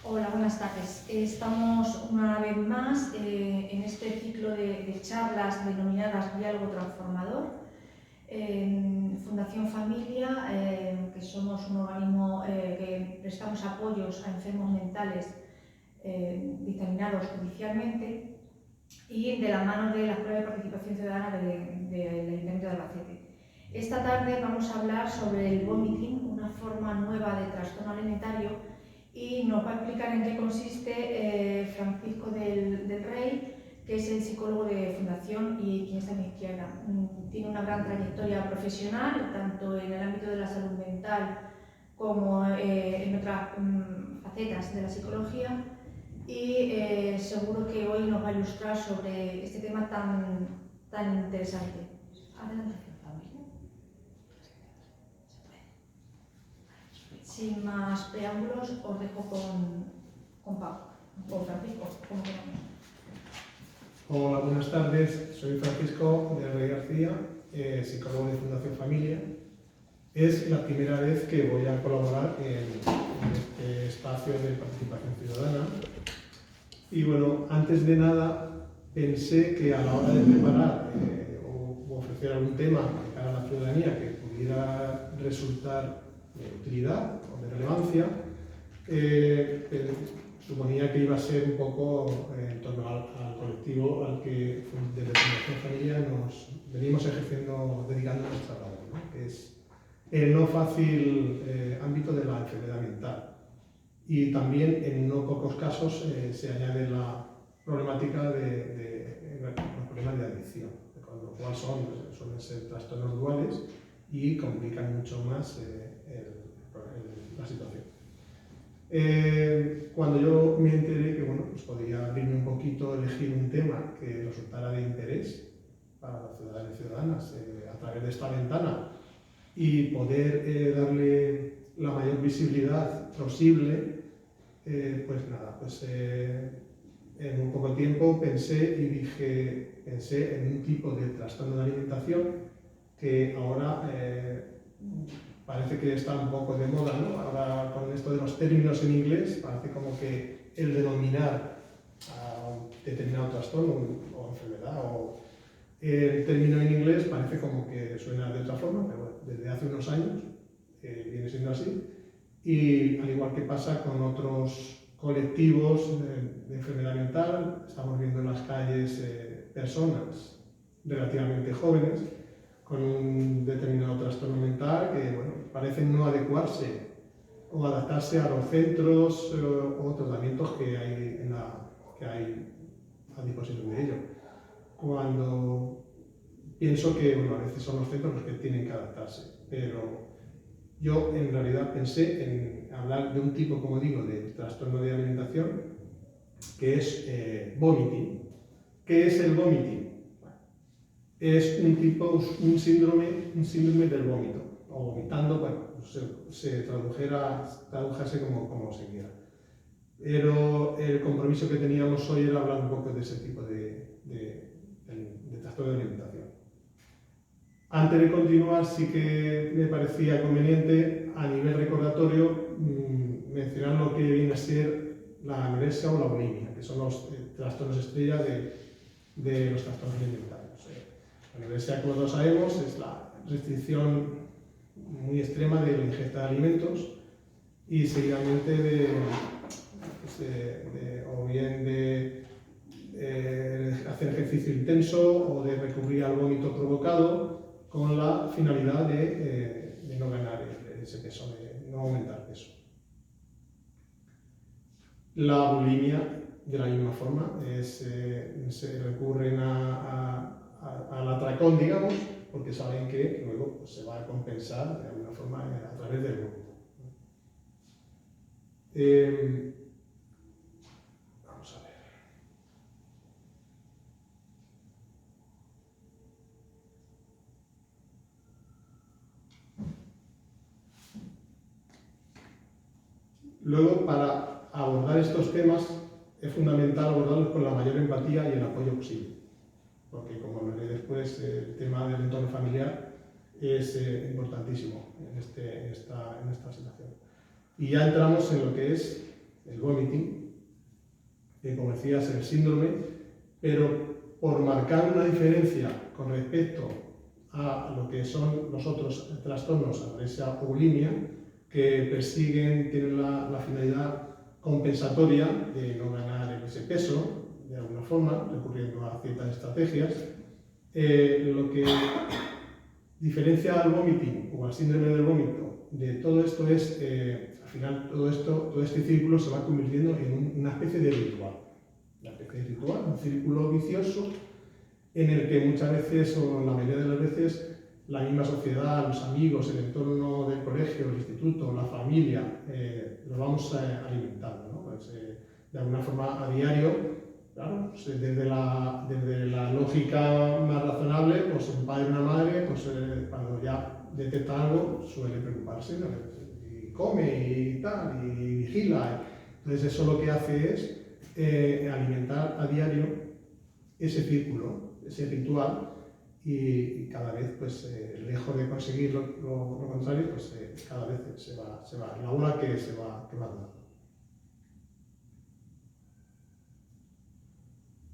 Hola, buenas tardes. Estamos una vez más en este ciclo de charlas denominadas Diálogo Transformador. Fundación Familia, que somos un organismo que prestamos apoyos a enfermos mentales dictaminados judicialmente y de la mano de la Escuela de Participación Ciudadana del Ayuntamiento de Albacete. Esta tarde vamos a hablar sobre el vomiting, una forma nueva de trastorno alimentario, y nos va a explicar en qué consiste Francisco del Rey, que es el psicólogo de Fundación y quien está a mi izquierda. Tiene una gran trayectoria profesional, tanto en el ámbito de la salud mental como en otras facetas de la psicología, y seguro que hoy nos va a ilustrar sobre este tema tan interesante. Adelante. Sin más preámbulos, os dejo con Francisco. ¿Cómo queramos? Hola, buenas tardes. Soy Francisco del Rey García, psicólogo de Fundación Familia. Es la primera vez que voy a colaborar en este espacio de participación ciudadana. Y bueno, antes de nada, pensé que a la hora de preparar o ofrecer algún tema para la ciudadanía que pudiera resultar de utilidad o de relevancia, suponía que iba a ser un poco en torno al colectivo al que desde Fundación Familia nos venimos dedicando nuestra labor, ¿no? Que es el no fácil ámbito de la enfermedad mental. Y también en no pocos casos se añade la problemática de los problemas de adicción, con lo cual suelen ser trastornos duales y complican mucho más la situación. Cuando yo me enteré que bueno, pues podía abrirme un poquito, elegir un tema que resultara de interés para los ciudadanos y ciudadanas a través de esta ventana y poder darle la mayor visibilidad posible, pues nada, en un poco tiempo pensé en un tipo de trastorno de alimentación que ahora parece que está un poco de moda, ¿no? Ahora con esto de los términos en inglés, parece como que el denominar a un determinado trastorno o enfermedad o el término en inglés parece como que suena de otra forma, pero bueno, desde hace unos años viene siendo así. Y al igual que pasa con otros colectivos de enfermedad mental, estamos viendo en las calles personas relativamente jóvenes con un determinado trastorno mental que bueno, parecen no adecuarse o adaptarse a los centros o tratamientos que hay a disposición de ellos. Cuando pienso que bueno, a veces son los centros los que tienen que adaptarse, pero yo en realidad pensé en hablar de un tipo, como digo, de trastorno de alimentación, que es vomiting. ¿Qué es el vomiting? Es un síndrome del vómito, o vomitando, bueno, se tradujese como se quiera. Pero el compromiso que teníamos hoy era hablar un poco de ese tipo de trastorno de alimentación. Antes de continuar, sí que me parecía conveniente, a nivel recordatorio, mencionar lo que viene a ser la anorexia o la bulimia, que son los trastornos estrella de los trastornos alimentarios. La anorexia, como todos sabemos, es la restricción muy extrema de la ingesta de alimentos y seguidamente o bien de hacer ejercicio intenso o de recurrir al vómito provocado con la finalidad de no ganar ese peso, de no aumentar peso. La bulimia, de la misma forma, se recurren al atracón, digamos, porque saben que luego pues, se va a compensar de alguna forma a través del vómito. Vamos a ver. Luego, para abordar estos temas, es fundamental abordarlos con la mayor empatía y el apoyo posible, porque como veré después, el tema del entorno familiar es importantísimo en esta situación. Y ya entramos en lo que es el vomiting, que como decía es el síndrome, pero por marcar una diferencia con respecto a lo que son los otros trastornos, anorexia o bulimia, que persiguen, tienen la finalidad compensatoria de no ganar ese peso, de alguna forma, recurriendo a ciertas estrategias. Lo que diferencia al vomiting o al síndrome del vómito de todo esto es, al final, todo este círculo se va convirtiendo en una especie de ritual. Una especie de ritual, un círculo vicioso en el que muchas veces, o la mayoría de las veces, la misma sociedad, los amigos, el entorno del colegio, el instituto, la familia, lo vamos alimentando, ¿no? Pues, de alguna forma a diario, claro, pues, desde la lógica más razonable, pues un padre y una madre, pues cuando ya detecta algo, suele preocuparse, ¿no? Y come y tal, y vigila. Entonces eso lo que hace es alimentar a diario ese círculo, ese ritual, y cada vez, pues, lejos de conseguir lo contrario, pues cada vez se va, la bola que va dando.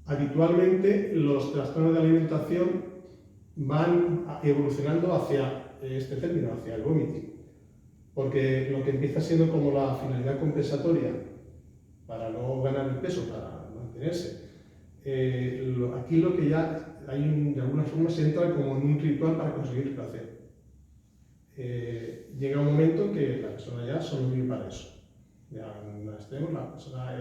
Habitualmente los trastornos de alimentación van evolucionando hacia este término, hacia el vomiting, porque lo que empieza siendo como la finalidad compensatoria para no ganar el peso, para mantenerse, aquí lo que ya hay de alguna forma se entra como en un ritual para conseguir el placer. Llega un momento que la persona ya solo vive para eso. Ya en un extremo, la persona,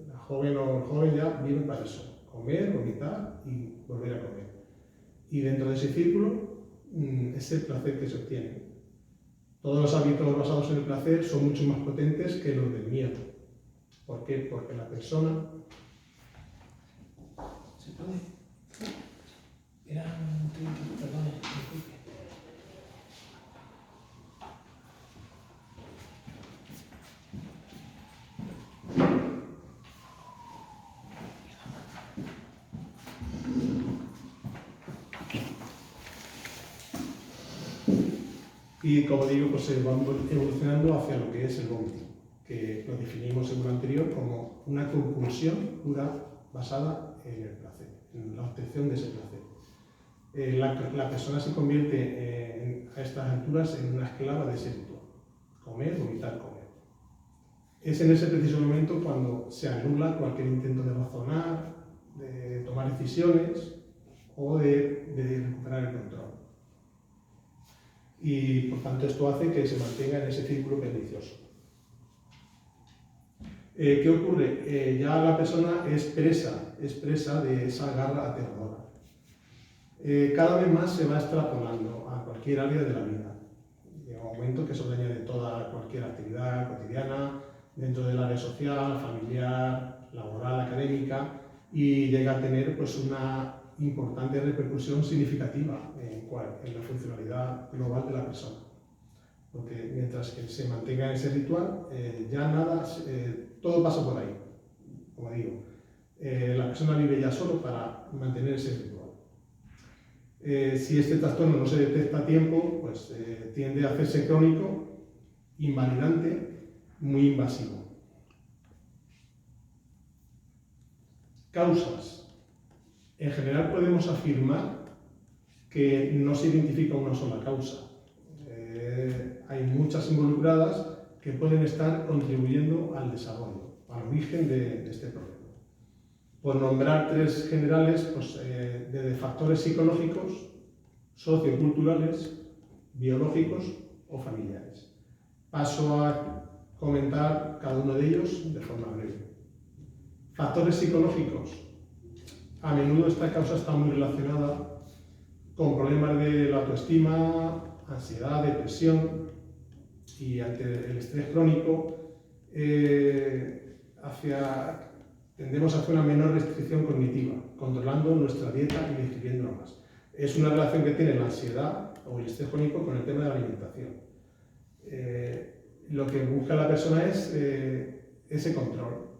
la joven o el joven ya vive para eso: comer, vomitar y volver a comer. Y dentro de ese círculo es el placer que se obtiene. Todos los hábitos basados en el placer son mucho más potentes que los del miedo. ¿Por qué? Porque la persona... ¿Se puede? Era un tweet, perdón, disculpe. Y como digo, pues se va evolucionando hacia lo que es el vomiting, que lo definimos en lo anterior como una compulsión pura basada en el placer, en la obtención de ese placer. La persona se convierte a estas alturas en una esclava de ese ritual: comer, vomitar, comer. Es en ese preciso momento cuando se anula cualquier intento de razonar, de tomar decisiones o de recuperar el control. Y por tanto esto hace que se mantenga en ese círculo pernicioso. ¿Qué ocurre? Ya la persona es presa de esa garra aterradora. Cada vez más se va extrapolando a cualquier área de la vida. Llega un momento que se daña de cualquier actividad cotidiana, dentro del área social, familiar, laboral, académica, y llega a tener, pues, una importante repercusión significativa en la funcionalidad global de la persona. Porque mientras que se mantenga ese ritual, ya nada, todo pasa por ahí, como digo. La persona vive ya solo para mantener ese ritual. Si este trastorno no se detecta a tiempo, pues tiende a hacerse crónico, invalidante, muy invasivo. Causas. En general podemos afirmar que no se identifica una sola causa. Hay muchas involucradas que pueden estar contribuyendo al desarrollo, al origen de este problema. Por nombrar tres generales, pues, desde factores psicológicos, socioculturales, biológicos o familiares. Paso a comentar cada uno de ellos de forma breve. Factores psicológicos. A menudo esta causa está muy relacionada con problemas de la autoestima, ansiedad, depresión, y ante el estrés crónico tendemos hacia una menor restricción cognitiva, controlando nuestra dieta y digiriéndola más. Es una relación que tiene la ansiedad o el estrés crónico con el tema de la alimentación. Lo que busca la persona es ese control.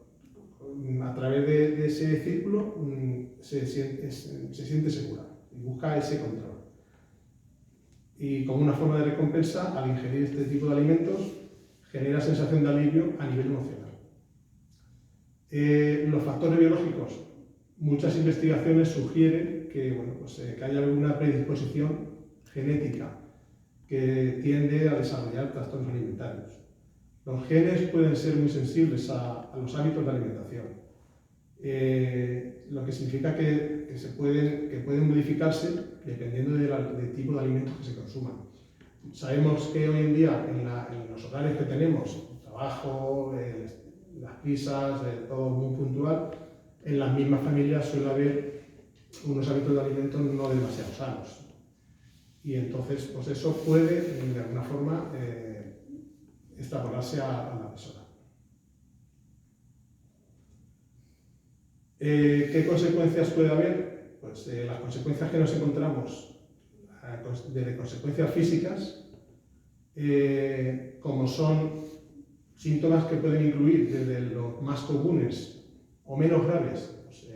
A través de ese círculo se siente segura y busca ese control. Y como una forma de recompensa, al ingerir este tipo de alimentos, genera sensación de alivio a nivel emocional. Los factores biológicos, muchas investigaciones sugieren que, bueno, pues, que hay alguna predisposición genética que tiende a desarrollar trastornos alimentarios. Los genes pueden ser muy sensibles a los hábitos de alimentación, lo que significa que pueden modificarse dependiendo del tipo de alimentos que se consuman. Sabemos que hoy en día en los horarios que tenemos, el trabajo, las prisas, todo muy puntual, en las mismas familias suele haber unos hábitos de alimentos no demasiado sanos. Y entonces, pues eso puede, de alguna forma, extrapolarse a la persona. ¿Qué consecuencias puede haber? Pues las consecuencias que nos encontramos, desde consecuencias físicas, como son síntomas que pueden incluir desde los más comunes o menos graves, pues,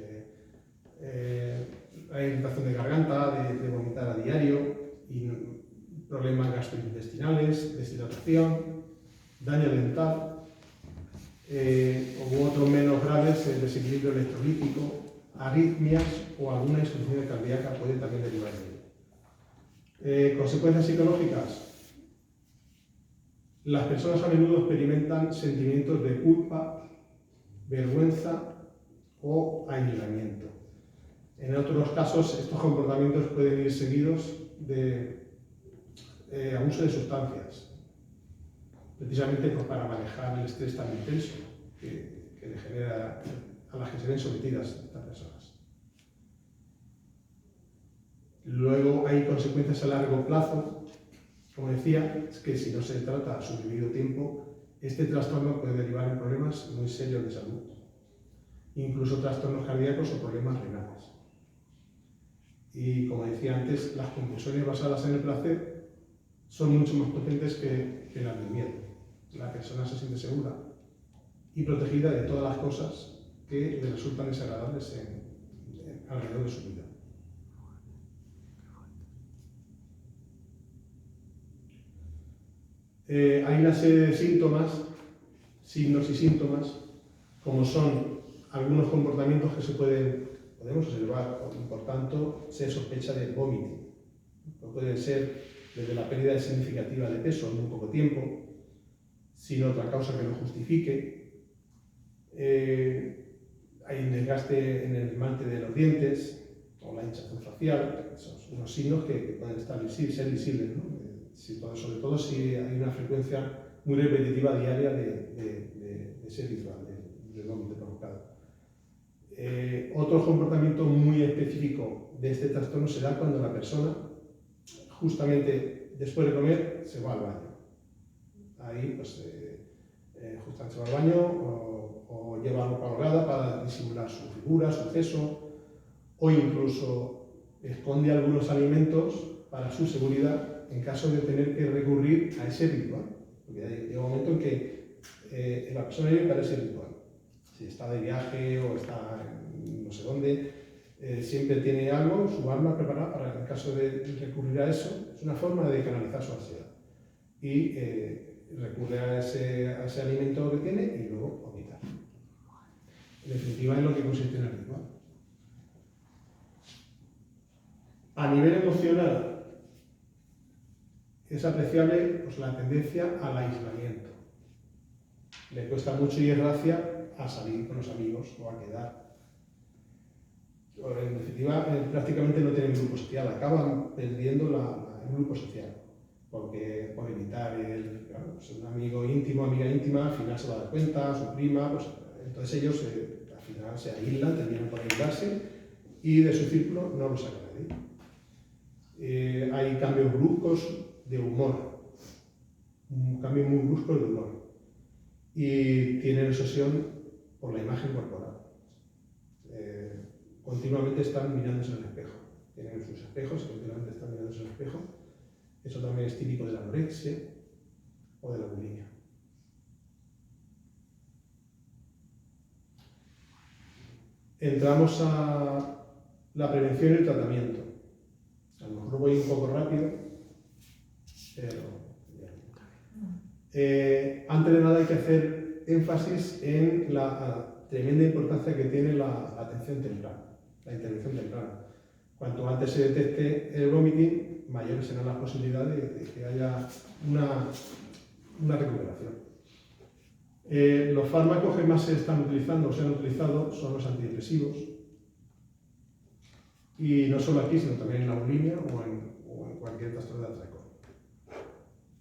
la irritación de garganta, de vomitar a diario, y problemas gastrointestinales, deshidratación, daño dental, u otros menos graves, el desequilibrio electrolítico, arritmias o alguna insuficiencia cardíaca puede también derivar de ello. Consecuencias psicológicas. Las personas a menudo experimentan sentimientos de culpa, vergüenza o aislamiento. En otros casos, estos comportamientos pueden ir seguidos de abuso de sustancias, precisamente pues, para manejar el estrés tan intenso que le genera a las que se ven sometidas estas personas. Luego hay consecuencias a largo plazo. Como decía, es que si no se trata a su debido tiempo, este trastorno puede derivar en problemas muy serios de salud, incluso trastornos cardíacos o problemas renales. Y como decía antes, las compulsiones basadas en el placer son mucho más potentes que las del miedo. La persona se siente segura y protegida de todas las cosas que le resultan desagradables alrededor de su vida. Hay una serie de síntomas, signos y síntomas, como son algunos comportamientos que podemos observar y por tanto se sospecha de vómito. Puede ser desde la pérdida significativa de peso en muy poco tiempo, sin otra causa que lo justifique. Hay un desgaste en el esmalte de los dientes o la hinchazón facial, son unos signos que pueden ser visibles, ¿no? Sobre todo si hay una frecuencia muy repetitiva diaria de ese ritual, del vómito provocado. Otro comportamiento muy específico de este trastorno se da cuando la persona, justamente después de comer, se va al baño. Ahí, pues, justamente se va al baño o lleva ropa holgada para disimular su figura, su peso, o incluso esconde algunos alimentos para su seguridad en caso de tener que recurrir a ese ritual. Porque llega un momento en que la persona vive para ese ritual. Si está de viaje o está en no sé dónde, siempre tiene algo, su arma preparada para el caso de recurrir a eso. Es una forma de canalizar su ansiedad. Y recurre a ese alimento que tiene y luego vomita. En definitiva, es lo que consiste en el ritual. A nivel emocional, es apreciable pues, la tendencia al aislamiento. Le cuesta mucho ir gracia a salir con los amigos o a quedar. En definitiva, prácticamente no tienen grupo social, acaban perdiendo el grupo social. Porque por evitar pues, un amigo íntimo, amiga íntima, al final se va a dar cuenta, su prima, pues, entonces ellos al final se aíslan, terminan por aislarse y de su círculo no lo saca nadie. Hay cambios bruscos de humor, un cambio muy brusco de humor, y tienen obsesión por la imagen corporal. Continuamente están mirándose en el espejo, tienen sus espejos y continuamente están mirándose en el espejo. Eso también es típico de la anorexia o de la bulimia. Entramos a la prevención y el tratamiento. A lo mejor voy un poco rápido, pero antes de nada hay que hacer énfasis en la tremenda importancia que tiene la atención temprana, la intervención temprana. Cuanto antes se detecte el vomiting, mayores serán las posibilidades de que haya una recuperación. Los fármacos que más se están utilizando o se han utilizado son los antidepresivos. Y no solo aquí, sino también en la bulimia o en cualquier trastorno de atraco.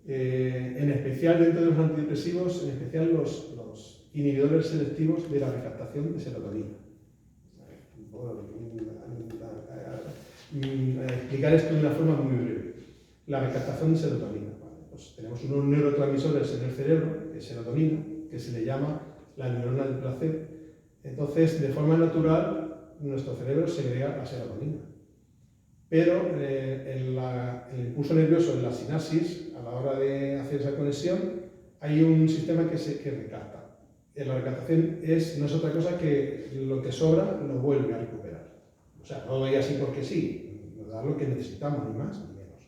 En especial dentro de los antidepresivos, en especial los inhibidores selectivos de la recaptación de serotonina. Explicar esto de una forma muy breve. La recaptación de serotonina. Pues tenemos unos neurotransmisores en el cerebro, que es serotonina, que se le llama la neurona del placer. Entonces, de forma natural, nuestro cerebro segrega la serotonina. Pero el impulso nervioso en la sinapsis, a la hora de hacer esa conexión, hay un sistema que recapta. La recaptación no es otra cosa que lo que sobra lo vuelve a recuperar. O sea, no doy así porque sí, nos da lo que necesitamos, ni más ni menos.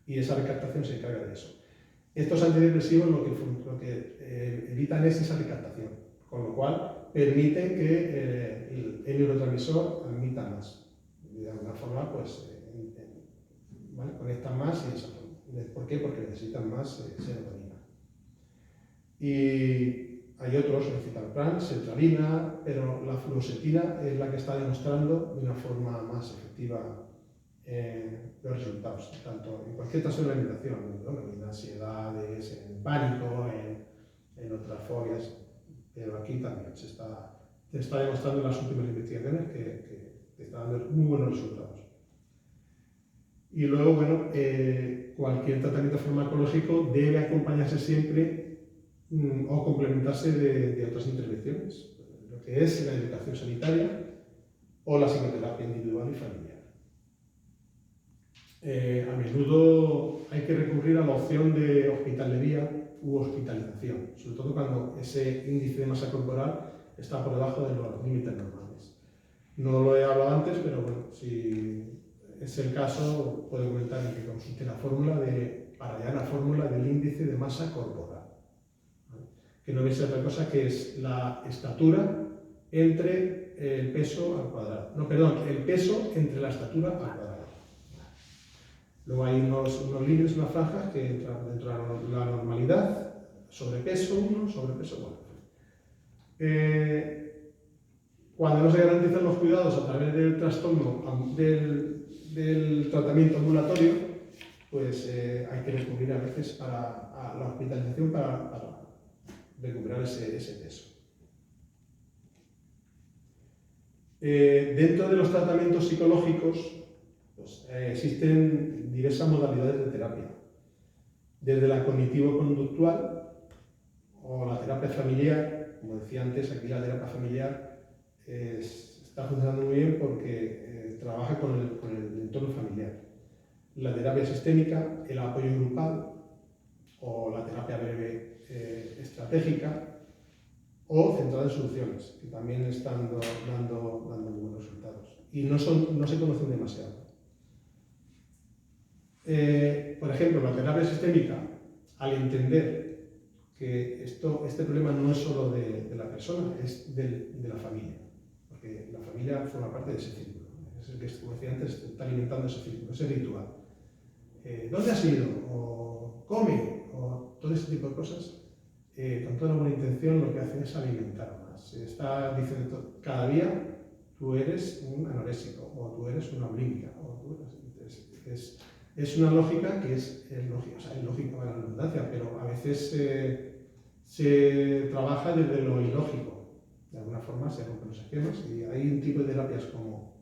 Y esa recaptación se encarga de eso. Estos antidepresivos lo que evitan es esa recaptación, con lo cual permiten que el neurotransmisor admita más. De alguna forma, pues, ¿vale? Conectan más y esa forma. ¿Por qué? Porque necesitan más serotonina. Y hay otros, el citalopram, sertralina, pero la fluoxetina es la que está demostrando de una forma más efectiva los resultados, tanto en cualquier trastorno de la alimentación, en ansiedades, en pánico, en otras fobias, pero aquí también se está demostrando en las últimas investigaciones que está dando muy buenos resultados. Y luego, bueno, cualquier tratamiento farmacológico debe acompañarse siempre o complementarse de otras intervenciones, lo que es la educación sanitaria o la psicoterapia individual y familiar. A menudo hay que recurrir a la opción de hospital de día u hospitalización, sobre todo cuando ese índice de masa corporal está por debajo de los límites normales. No lo he hablado antes, pero bueno, si es el caso, puedo comentar que consulte la fórmula para hallar la fórmula del índice de masa corporal, ¿vale? Que no es otra cosa que es la estatura entre el peso al cuadrado. No, perdón, el peso entre la estatura al cuadrado. Luego hay unos límites, unas franjas que entran dentro de la normalidad, sobrepeso 1, sobrepeso 4. Cuando no se garantizan los cuidados a través del trastorno del tratamiento ambulatorio, pues hay que recurrir a veces a la hospitalización para recuperar ese peso. Dentro de los tratamientos psicológicos, pues, existen diversas modalidades de terapia, desde la cognitivo-conductual o la terapia familiar. Como decía antes, aquí la terapia familiar está funcionando muy bien porque trabaja con el entorno familiar. La terapia sistémica, el apoyo grupal o la terapia breve estratégica o centrada en soluciones, que también están dando muy buenos resultados y no se conocen demasiado. Por ejemplo, la terapia sistémica, al entender que este problema no es solo de la persona, es de la familia, porque la familia forma parte de ese círculo, es el que, como decía antes, está alimentando ese círculo, ese ritual. ¿Dónde has ido? O come, o todo ese tipo de cosas, con toda la buena intención lo que hacen es alimentar más. Se está diciendo cada día tú eres un anorésico, o tú eres una bulímica, o tú eres... Es una lógica que es lógica, o sea, es lógica para la redundancia, pero a veces se trabaja desde lo ilógico. De alguna forma se rompen los esquemas y hay un tipo de terapias como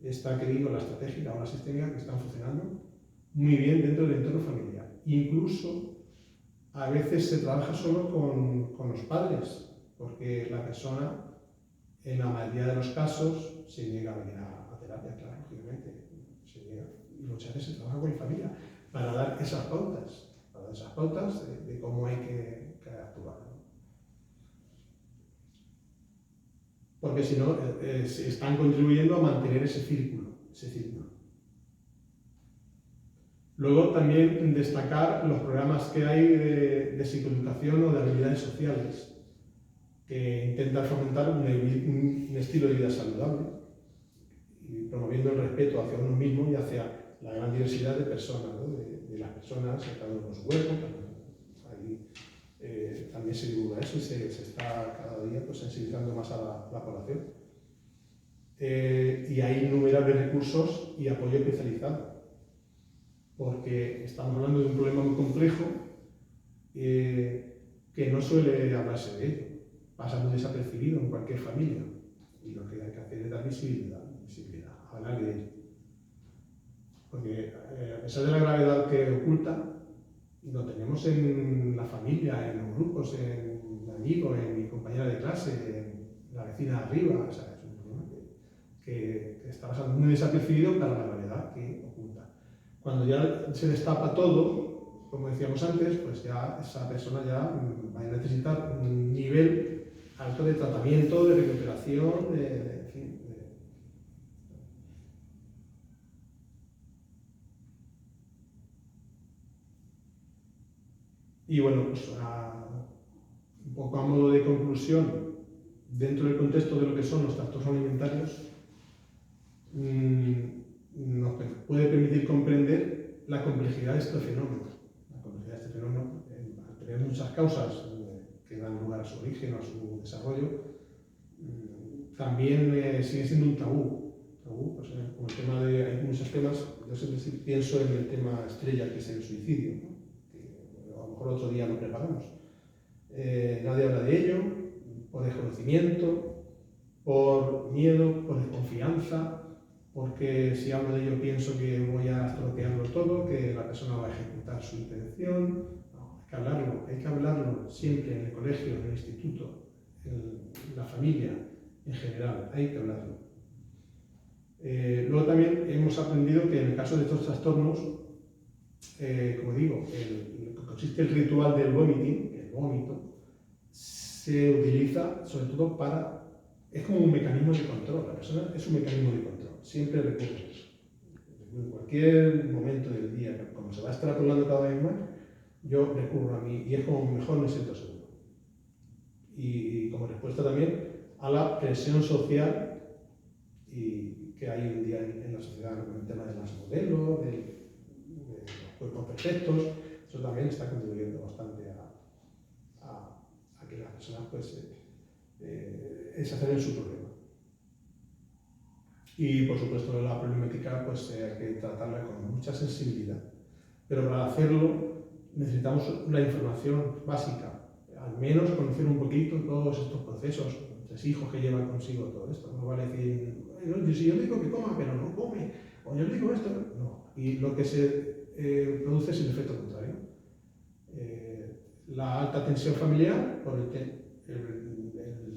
esta que digo, la estratégica o la sistémica, que están funcionando muy bien dentro del entorno familiar. Incluso a veces se trabaja solo con los padres, porque la persona, en la mayoría de los casos, se niega a venir a terapia, claro, lógicamente, se niega. Y muchas veces se trabaja con la familia para dar esas pautas, de cómo hay que actuar, ¿no? Porque si no, están contribuyendo a mantener ese círculo. Luego también destacar los programas que hay de psicoeducación o de habilidades sociales. que intenta fomentar un estilo de vida saludable y promoviendo el respeto hacia uno mismo y hacia la gran diversidad de personas, ¿no? de las personas, cada uno con su cuerpo. Ahí también se divulga eso y se está cada día pues, sensibilizando más a la población. Y hay innumerables recursos y apoyo especializado, porque estamos hablando de un problema muy complejo que no suele hablarse de ello, pasa muy desapercibido en cualquier familia, y lo que hay que hacer es dar visibilidad, hablar de ello. Porque a pesar de la gravedad que oculta, lo tenemos en la familia, en los grupos, en amigos, en mi compañera de clase, en la vecina de arriba. O sea, es un problema que está pasando muy desapercibido para la gravedad que oculta. Cuando ya se destapa todo, como decíamos antes, pues ya esa persona ya va a necesitar un nivel alto de tratamiento, de recuperación, en fin. Y bueno, pues un poco a modo de conclusión, dentro del contexto de lo que son los trastornos alimentarios, nos puede permitir comprender la complejidad de este fenómeno. La complejidad de este fenómeno, al tener muchas causas que dan lugar a su origen o a su desarrollo, también sigue siendo un tabú. Pues, como el tema de, hay muchos temas, yo siempre pienso en el tema estrella, que es el suicidio, ¿no? A lo mejor otro día lo preparamos. Nadie habla de ello, por desconocimiento, por miedo, por desconfianza, porque si hablo de ello pienso que voy a estropearlo todo, que la persona va a ejecutar su intención. No, hay que hablarlo siempre en el colegio, en el instituto, en la familia en general, hay que hablarlo. Luego también hemos aprendido que en el caso de estos trastornos, como digo, lo que consiste el ritual del vomiting, el vómito, se utiliza sobre todo es como un mecanismo de control. La persona es un mecanismo de control, siempre recurre a eso. En cualquier momento del día, como se va extrapolando cada vez más, yo recurro a mí y es como mejor me siento seguro. Y como respuesta también a la presión social que hay hoy en día en la sociedad con el tema de las modelos, de los cuerpos perfectos. Eso también está contribuyendo bastante a que las personas pues, exageren su problema. Y por supuesto la problemática pues, hay que tratarla con mucha sensibilidad, pero para hacerlo necesitamos la información básica, al menos conocer un poquito todos estos procesos, hijos que llevan consigo todo esto. No vale decir, si yo digo que coma, pero no come, o yo digo esto, no. Y lo que se produce es el efecto contrario. La alta tensión familiar, por el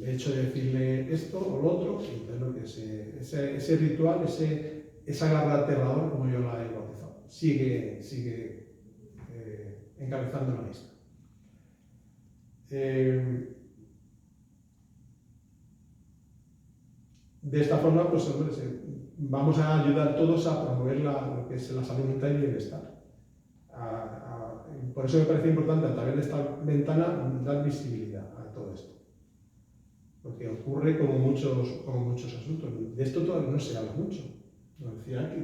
hecho de decirle esto o lo otro, y entonces lo que ese ritual, esa garra aterradora, como yo la he bautizado, sigue encabezando la lista. De esta forma, pues, vamos a ayudar todos a promover lo que es la salud mental y el bienestar. Por eso me parece importante, a través de esta ventana, dar visibilidad a todo esto. Porque ocurre como muchos asuntos. De esto todavía no se habla mucho. Lo decía aquí,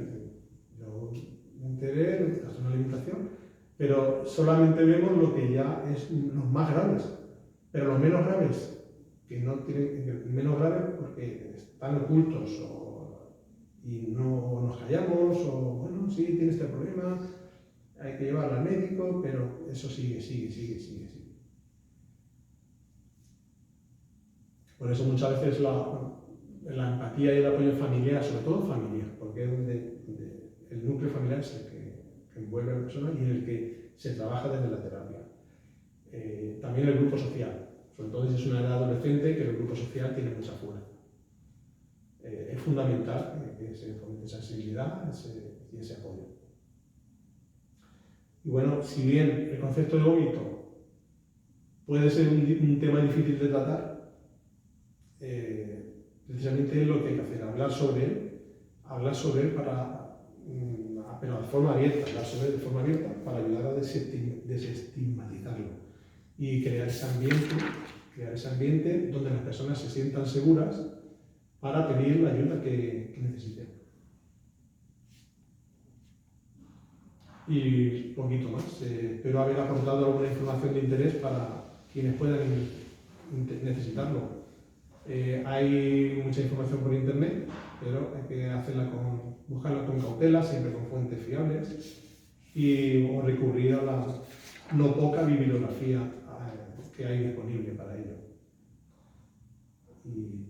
yo me enteré de la alimentación, pero solamente vemos lo que ya es los más graves. Pero los menos graves, que no tienen menos graves porque están ocultos y no nos callamos, o bueno, sí, tiene este problema, hay que llevarlo al médico, pero eso sigue. Por eso muchas veces la empatía y el apoyo familiar, sobre todo familiar, porque es donde el núcleo familiar es el que envuelve a la persona y en el que se trabaja desde la terapia. También el grupo social, sobre todo si es una edad adolescente, que el grupo social tiene mucha fuerza. Es fundamental que se fomente esa sensibilidad y ese apoyo. Y bueno, si bien el concepto de vómito puede ser un tema difícil de tratar, precisamente es lo que hay que hacer, hablar sobre él pero de forma abierta, para ayudar a desestigmatizarlo y crear ese ambiente crear ese ambiente donde las personas se sientan seguras para pedir la ayuda que necesiten. Y poquito más. Espero haber aportado alguna información de interés para quienes puedan necesitarlo. Hay mucha información por internet, pero hay que buscarla con cautela, siempre con fuentes fiables, o recurrir a la no poca bibliografía que hay disponible para ello. Y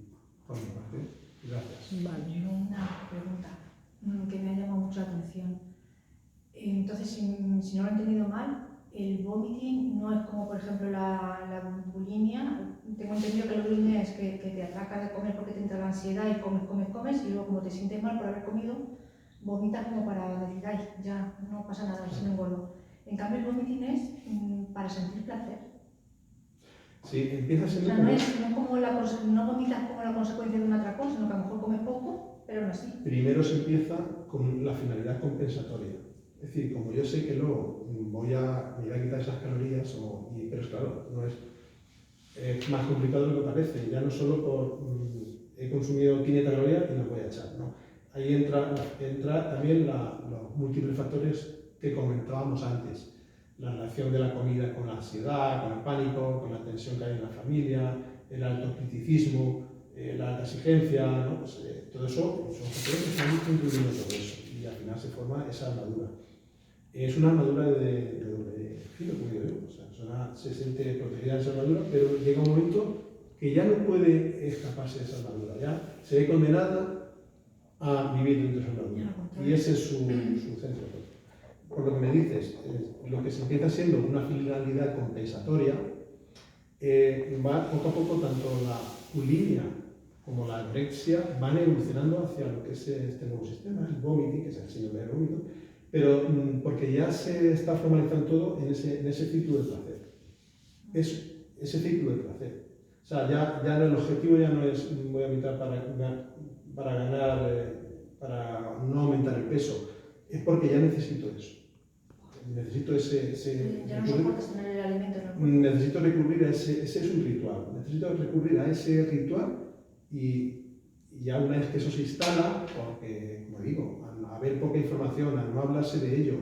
por mi parte, gracias. Vale. Una pregunta que me ha llamado mucho la atención. Entonces, si no lo he entendido mal, el vomiting no es como, por ejemplo, la bulimia. Tengo entendido que la bulimia es que te atraca de comer porque te entra la ansiedad y comes, y luego como te sientes mal por haber comido, vomitas como para decir, ay, ya, no pasa nada, si no engordo. En cambio, el vomiting es para sentir placer. Sí, empieza siendo o sea, no vomitas como la consecuencia de un atracón, sino que a lo mejor comes poco, pero no así. Primero se empieza con la finalidad compensatoria. Es decir, como yo sé que luego me voy a quitar esas calorías, pero claro, no es más complicado de lo que parece. Ya no solo he consumido 500 calorías y las voy a echar, ¿no? Ahí entra también los múltiples factores que comentábamos antes. La relación de la comida con la ansiedad, con el pánico, con la tensión que hay en la familia, el alto criticismo, la alta exigencia, ¿no? Pues, todo eso son factores que están contribuyendo a todo eso y al final se forma esa armadura. Es una armadura de doble filo, como digo yo. O sea, la persona se siente protegida de esa armadura, pero llega un momento que ya no puede escaparse de esa armadura, ya se ve condenada a vivir dentro de esa armadura. Y ese es su centro. Por lo que me dices, lo que se empieza siendo una finalidad compensatoria, va poco a poco tanto la bulimia como la anorexia van evolucionando hacia lo que es este nuevo sistema, el vomiting, que es el síndrome del vómito, pero porque ya se está formalizando todo en ese ciclo de placer. Es ese ciclo de placer. O sea, ya el objetivo ya no es voy a vomitar para ganar, para no aumentar el peso, es porque ya necesito eso. Necesito ya no soportas tener el alimento en el cuerpo. Necesito recurrir a ese es un ritual. Necesito recurrir a ese ritual y ya una vez que eso se instala, porque, como digo, al haber poca información, al no hablarse de ello,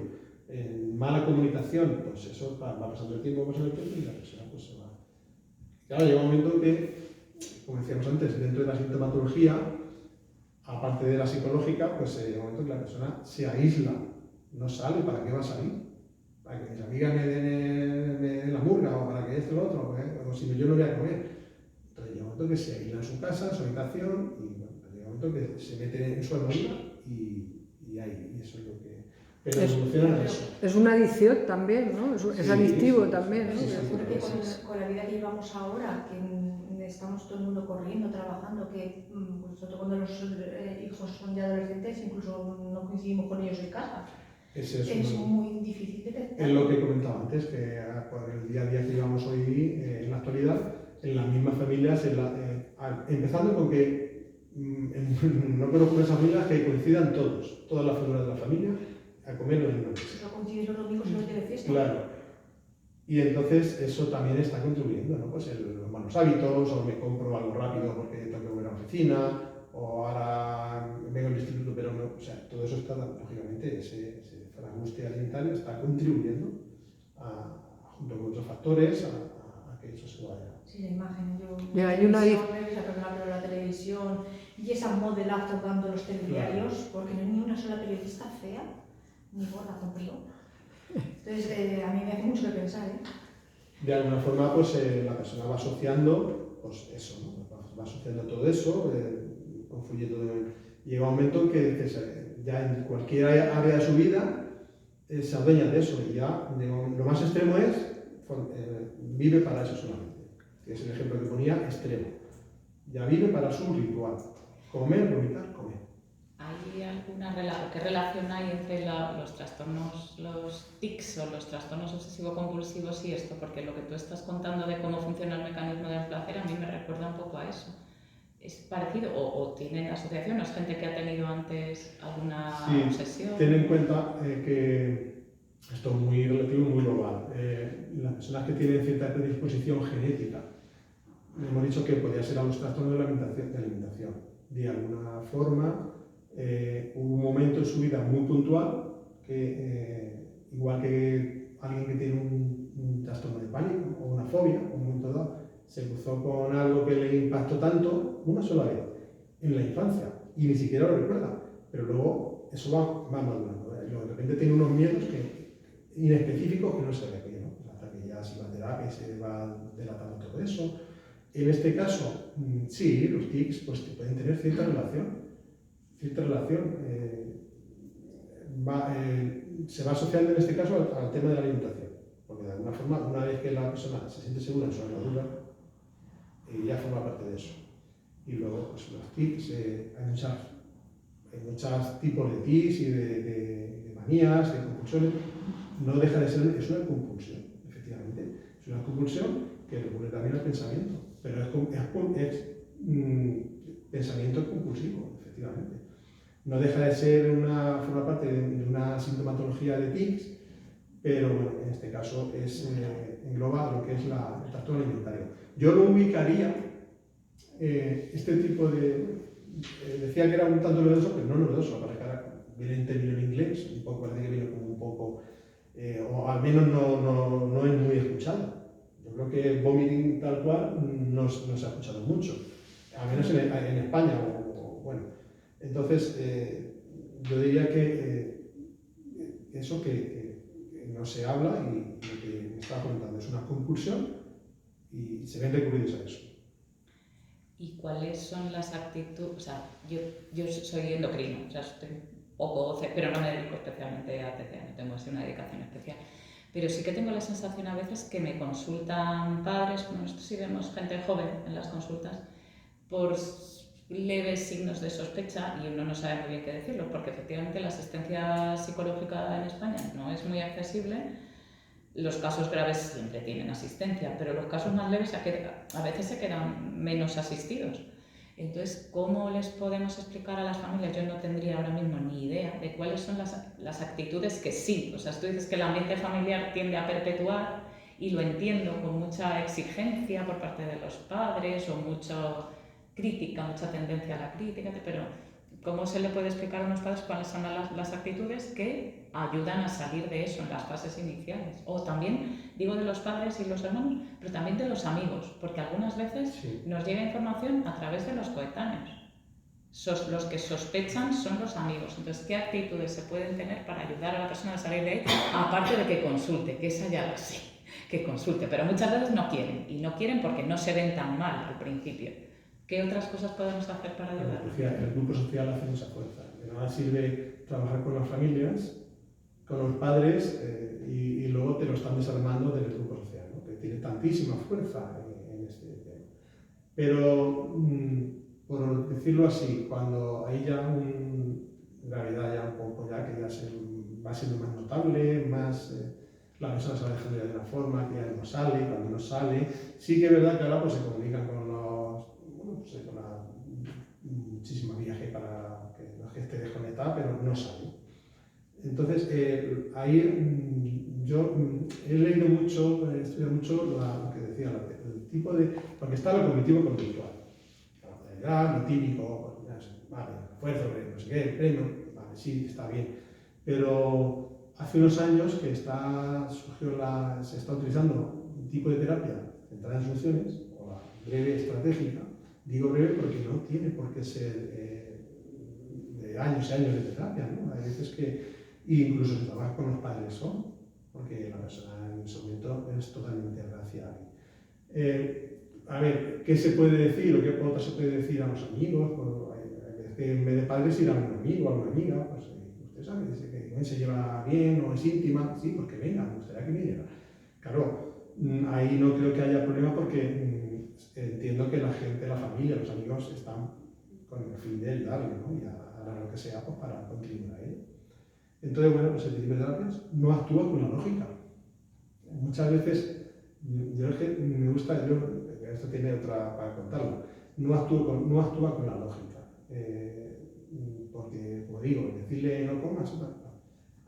en mala comunicación, pues eso va pasando el tiempo y la persona pues se va. Claro, llega un momento que, como decíamos antes, dentro de la sintomatología, aparte de la psicológica, pues llega un momento que la persona se aísla, no sale. ¿Para qué va a salir? Para que mis amigas me den la murga, o para que esto o lo otro, o si no, yo no voy a comer. Entonces llega un momento que se aísla en su casa, en su habitación, y bueno, llega un momento que se mete en su armadura y eso es lo que... Pero evoluciona eso. Es una adicción también, ¿no? Es adictivo también, ¿no? Sí, porque con la vida que llevamos ahora, que estamos todo el mundo corriendo, trabajando, que sobre todo cuando los hijos son ya adolescentes, incluso no coincidimos con ellos en casa. Es muy difícil detectar. Es lo que comentaba antes, que por el día a día que llevamos hoy en la actualidad, en las mismas familias, empezando con que no conozco esas familias que coincidan todas las figuras de la familia, a comer los mismos. Eso coincide los domingos en los días de fiesta. Claro. Y entonces eso también está contribuyendo, ¿no? Pues los malos hábitos, o me compro algo rápido porque tengo que volver a la oficina, o ahora vengo al instituto, pero no. O sea, todo eso está, lógicamente, la angustia alimentaria está contribuyendo junto con otros factores a que eso se vaya. Sí, la imagen. Hay una la televisión y esa modelaje tocando los telediarios, claro. Porque no hay ni una sola periodista fea ni gorda contigo. Entonces, a mí me hace mucho que pensar, ¿eh? De alguna forma, pues la persona va asociando, pues eso, ¿no? Va asociando todo eso, confluye todo. Llega un momento que ya en cualquier área de su vida se adueña de eso, y ya lo más extremo es vive para eso solamente. Es el ejemplo que ponía, extremo. Ya vive para su ritual. Comer, vomitar, comer. ¿Hay qué relación hay entre los trastornos, los tics o los trastornos obsesivo-compulsivos y esto? Porque lo que tú estás contando de cómo funciona el mecanismo del placer a mí me recuerda un poco a eso. ¿Es parecido o tienen asociación? ¿O es gente que ha tenido antes alguna obsesión? Ten en cuenta que esto es muy relativo y muy global. Las personas que tienen cierta predisposición genética hemos dicho que podía ser a los trastornos de la alimentación. De alguna forma, hubo un momento en su vida muy puntual que, igual que alguien que tiene un trastorno de pánico o una fobia, en un momento dado, se cruzó con algo que le impactó tanto una sola vez en la infancia y ni siquiera lo recuerda, pero luego eso va madurando. De repente tiene unos miedos inespecíficos que no se ve, ¿no? Hasta que ya se va a terapia y se va delatando todo eso. En este caso, sí, los tics pues, pueden tener cierta relación. Se va asociando en este caso al tema de la alimentación, porque de alguna forma, una vez que la persona se siente segura en su armadura, ya forma parte de eso. Y luego, pues los tics, hay muchos tipos de tics y de manías, de compulsiones. No deja de ser, es una compulsión, efectivamente. Es una compulsión que recurre también al pensamiento, pero es pensamiento compulsivo, efectivamente. No deja de ser forma parte de una sintomatología de tics, pero bueno, en este caso engloba lo que es el trastorno alimentario. Yo lo ubicaría, este tipo decía que era un tanto novedoso, pero no novedoso, para que ahora viene en término en inglés, un poco, parece que viene como un poco, o al menos no es muy escuchado. Yo creo que vomiting tal cual no se ha escuchado mucho, al menos en España, bueno. Entonces, yo diría que eso que no se habla y lo que me estaba comentando es una compulsión y se ven recurridos a eso. ¿Y cuáles son las actitudes? O sea, yo soy endocrino, o sea, estoy poco, pero no me dedico especialmente a TCA, no tengo así una dedicación especial. Pero sí que tengo la sensación a veces que me consultan padres, como nosotros sí vemos gente joven en las consultas, por leves signos de sospecha y uno no sabe muy bien qué decirlo, porque efectivamente la asistencia psicológica en España no es muy accesible. Los casos graves siempre tienen asistencia, pero los casos más leves a veces se quedan menos asistidos. Entonces, ¿cómo les podemos explicar a las familias? Yo no tendría ahora mismo ni idea de cuáles son las actitudes que sí. O sea, tú dices que el ambiente familiar tiende a perpetuar y lo entiendo con mucha exigencia por parte de los padres o mucha crítica, mucha tendencia a la crítica, pero ¿cómo se le puede explicar a unos padres cuáles son las actitudes que ayudan a salir de eso en las fases iniciales? O también, digo de los padres y los hermanos, pero también de los amigos, porque algunas veces nos llega información a través de los coetáneos. Los que sospechan son los amigos. Entonces, ¿qué actitudes se pueden tener para ayudar a la persona a salir de ahí? Aparte de que consulte, que esa ya la sé, que consulte, pero muchas veces no quieren, y no quieren porque no se ven tan mal al principio. ¿Qué otras cosas podemos hacer para ayudar? El grupo social hace mucha fuerza. De nada sirve trabajar con las familias, con los padres, y luego te lo están desarmando del grupo social, ¿no? Que tiene tantísima fuerza en este tema. Pero, por decirlo así, cuando hay ya gravedad ya un poco, ya que ya va siendo más notable, la persona se va dejando ya de una forma, que ya no sale, cuando no sale, sí que es verdad que ahora pues, se comunican con muchísimo viaje para que no es que esté desconectada, pero no sale. Entonces, ahí yo he leído mucho, he estudiado mucho lo que decía, el tipo de... porque está lo cognitivo-conductual. Lo típico, vale, esfuerzo, no sé qué, premio, vale, sí, está bien. Pero hace unos años que se está utilizando un tipo de terapia centrada en soluciones, o la breve estratégica. Digo breve porque no tiene por qué ser de años y años de terapia, ¿no? Hay veces que incluso se trabaja con los padres, ¿no? Porque la persona en ese momento es totalmente racial. A ver, ¿qué se puede decir o qué pauta se puede decir a los amigos? Pues, hay veces que en vez de padres ir a un amigo o a una amiga, pues usted sabe, dice que se lleva bien o es íntima, sí, pues que venga, me gustaría que viniera. Claro, ahí no creo que haya problema porque entiendo que la gente, la familia, los amigos están con el fin de ayudarle, ¿no? Y harán lo que sea pues, para contribuir a ello. Entonces, bueno, pues el tipo de terapias no actúa con la lógica. Muchas veces, yo es que me gusta, esto tiene otra para contarlo, no actúa con la lógica. Porque, como digo, decirle no comas,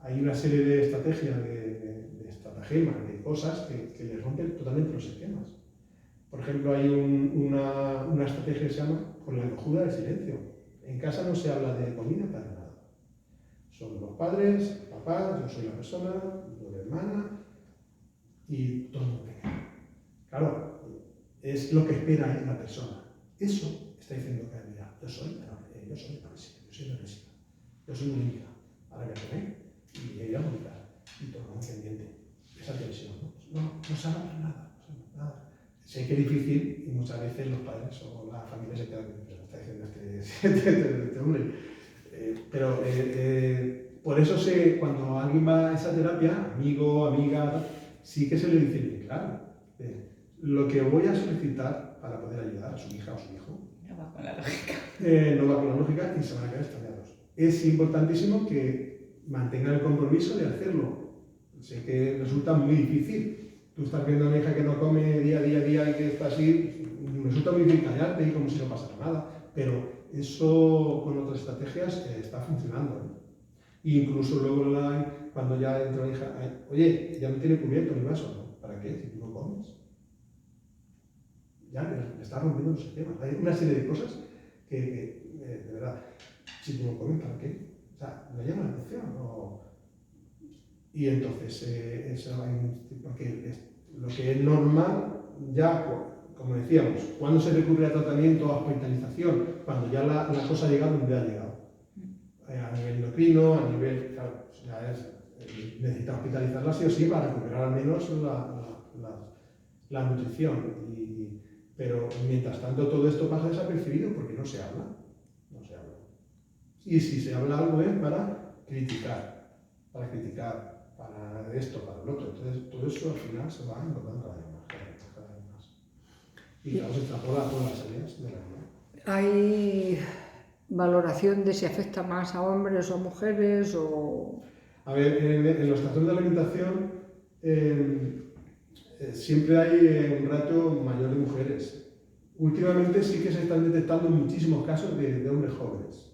hay una serie de estrategias, de estratagemas, de cosas que le rompen totalmente los esquemas. Por ejemplo, hay una estrategia que se llama con la cojuda del silencio. En casa no se habla de comida para nada. Son los padres, papás, yo soy la persona, yo la hermana y todo el mundo venga. Claro, es lo que espera la persona. Eso está diciendo que mira, yo soy Mónica, yo soy Mónica, ahora que comer y ella Mónica y todo el mundo pendiente. Esa tensión, no se habla para nada, nada. Sé que es difícil y muchas veces los padres o la familia se quedan pero está diciendo este hombre. Pero por eso cuando alguien va a esa terapia, amigo, amiga, sí que se le dice bien claro. Lo que voy a solicitar para poder ayudar a su hija o su hijo No va con la lógica. no va con la lógica y se van a quedar extrañados. Es importantísimo que mantengan el compromiso de hacerlo. Sé que resulta muy difícil. Tú estás viendo a una hija que no come día a día y que está así, resulta muy difícil callarte y como si no pasara nada. Pero eso con otras estrategias está funcionando. Incluso luego cuando ya entra la hija, oye, ya no tiene cubierto ni vaso, ¿no? ¿Para qué? Si tú no comes. Ya le está rompiendo los sistemas. Hay una serie de cosas que de verdad, si tú no comes, ¿para qué? O sea, me llama la atención. Y entonces, porque lo que es normal, ya, como decíamos, cuando se recurre a tratamiento, a hospitalización, cuando ya la cosa ha llegado donde ha llegado. A nivel endocrino, a nivel, claro, ya necesita hospitalizarla sí o sí para recuperar al menos la nutrición. Pero mientras tanto todo esto pasa desapercibido porque no se habla. Y si se habla algo es para criticar, para esto, para el otro. Entonces todo eso al final se va engordando cada vez más. Y claro, se extrapola a todas las áreas de la vida. ¿Hay valoración de si afecta más a hombres o a mujeres? A ver, en los trastornos de alimentación siempre hay un ratio mayor de mujeres. Últimamente sí que se están detectando muchísimos casos de hombres jóvenes.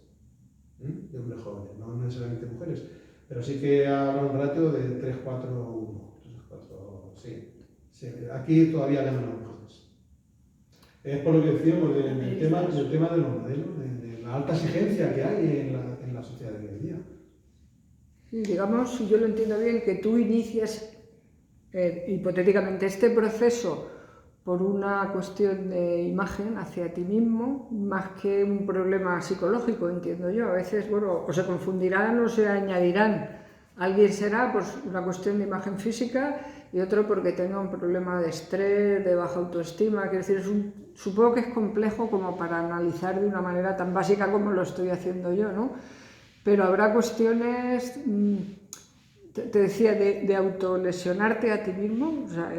De hombres jóvenes, no necesariamente mujeres, pero sí que habrá un ratio de 3, 4, 1. 3, 4, sí. Aquí todavía ganan las mujeres. Es por lo que decíamos del tema de los modelos, de la alta exigencia que hay en la sociedad de hoy en día. Sí, digamos, si yo lo entiendo bien, que tú inicias hipotéticamente este proceso por una cuestión de imagen hacia ti mismo, más que un problema psicológico, entiendo yo. A veces, bueno, o se confundirán o se añadirán. Alguien será pues, una cuestión de imagen física y otro porque tenga un problema de estrés, de baja autoestima. Quiero decir, supongo que es complejo como para analizar de una manera tan básica como lo estoy haciendo yo, ¿no? Pero habrá cuestiones... Te decía, de autolesionarte a ti mismo, o sea,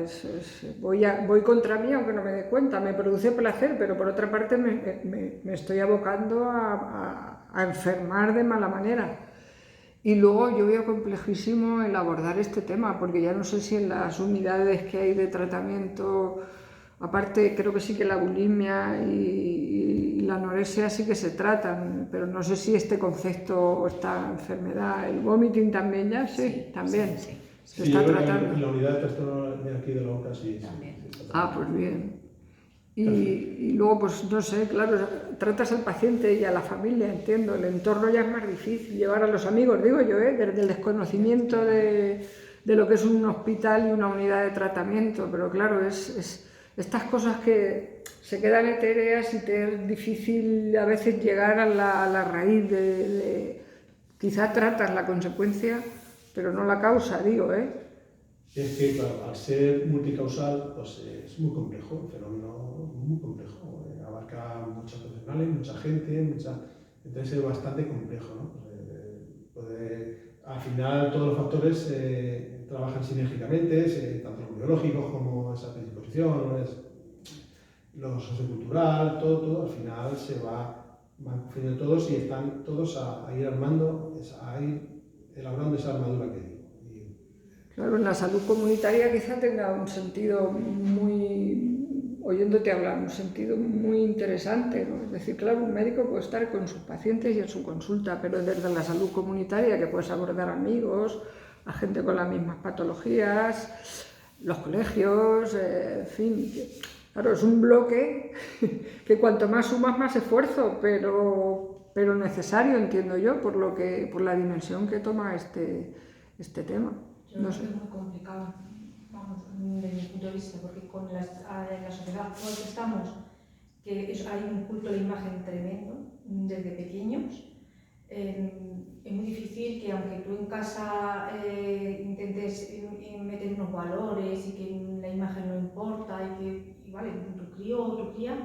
voy contra mí aunque no me dé cuenta, me produce placer, pero por otra parte me estoy abocando a enfermar de mala manera. Y luego yo veo complejísimo el abordar este tema, porque ya no sé si en las unidades que hay de tratamiento, aparte creo que sí que la bulimia y la anorexia sí que se tratan, pero no sé si este concepto o esta enfermedad, el vomiting también ya, sí, también Sí. se está yo tratando. En la unidad de trastorno de aquí de la OCA sí. También. Pues bien. Y luego, pues no sé, claro, tratas al paciente y a la familia, entiendo, el entorno ya es más difícil, llevar a los amigos, digo yo, desde el desconocimiento de lo que es un hospital y una unidad de tratamiento, pero claro, es estas cosas que se quedan etéreas y te es difícil a veces llegar a la raíz quizá tratas la consecuencia, pero no la causa, digo, Es que, claro, al ser multicausal, pues es muy complejo, un fenómeno muy complejo. Abarca muchos profesionales, mucha gente, entonces es bastante complejo, ¿no? Al final todos los factores trabajan sinérgicamente, tanto los biológicos como esa predisposición, lo sociocultural, todo al final van confluyendo todos y están todos a ir armando, a ir elaborando esa armadura que digo. Claro, en la salud comunitaria quizá tenga un sentido muy, oyéndote hablar, un sentido muy interesante, ¿no? Es decir, claro, un médico puede estar con sus pacientes y en su consulta, pero desde la salud comunitaria que puedes abordar amigos, a gente con las mismas patologías, los colegios, en fin, Claro, es un bloque que cuanto más sumas, más esfuerzo, pero necesario, entiendo yo, por la dimensión que toma este tema. Yo creo que es muy complicado, vamos, desde mi punto de vista, porque con la sociedad actual que estamos, hay un culto a la imagen tremendo desde pequeños. Es muy difícil que aunque tú en casa intentes meter unos valores y que la imagen no importa y vale, tu crío o tu cría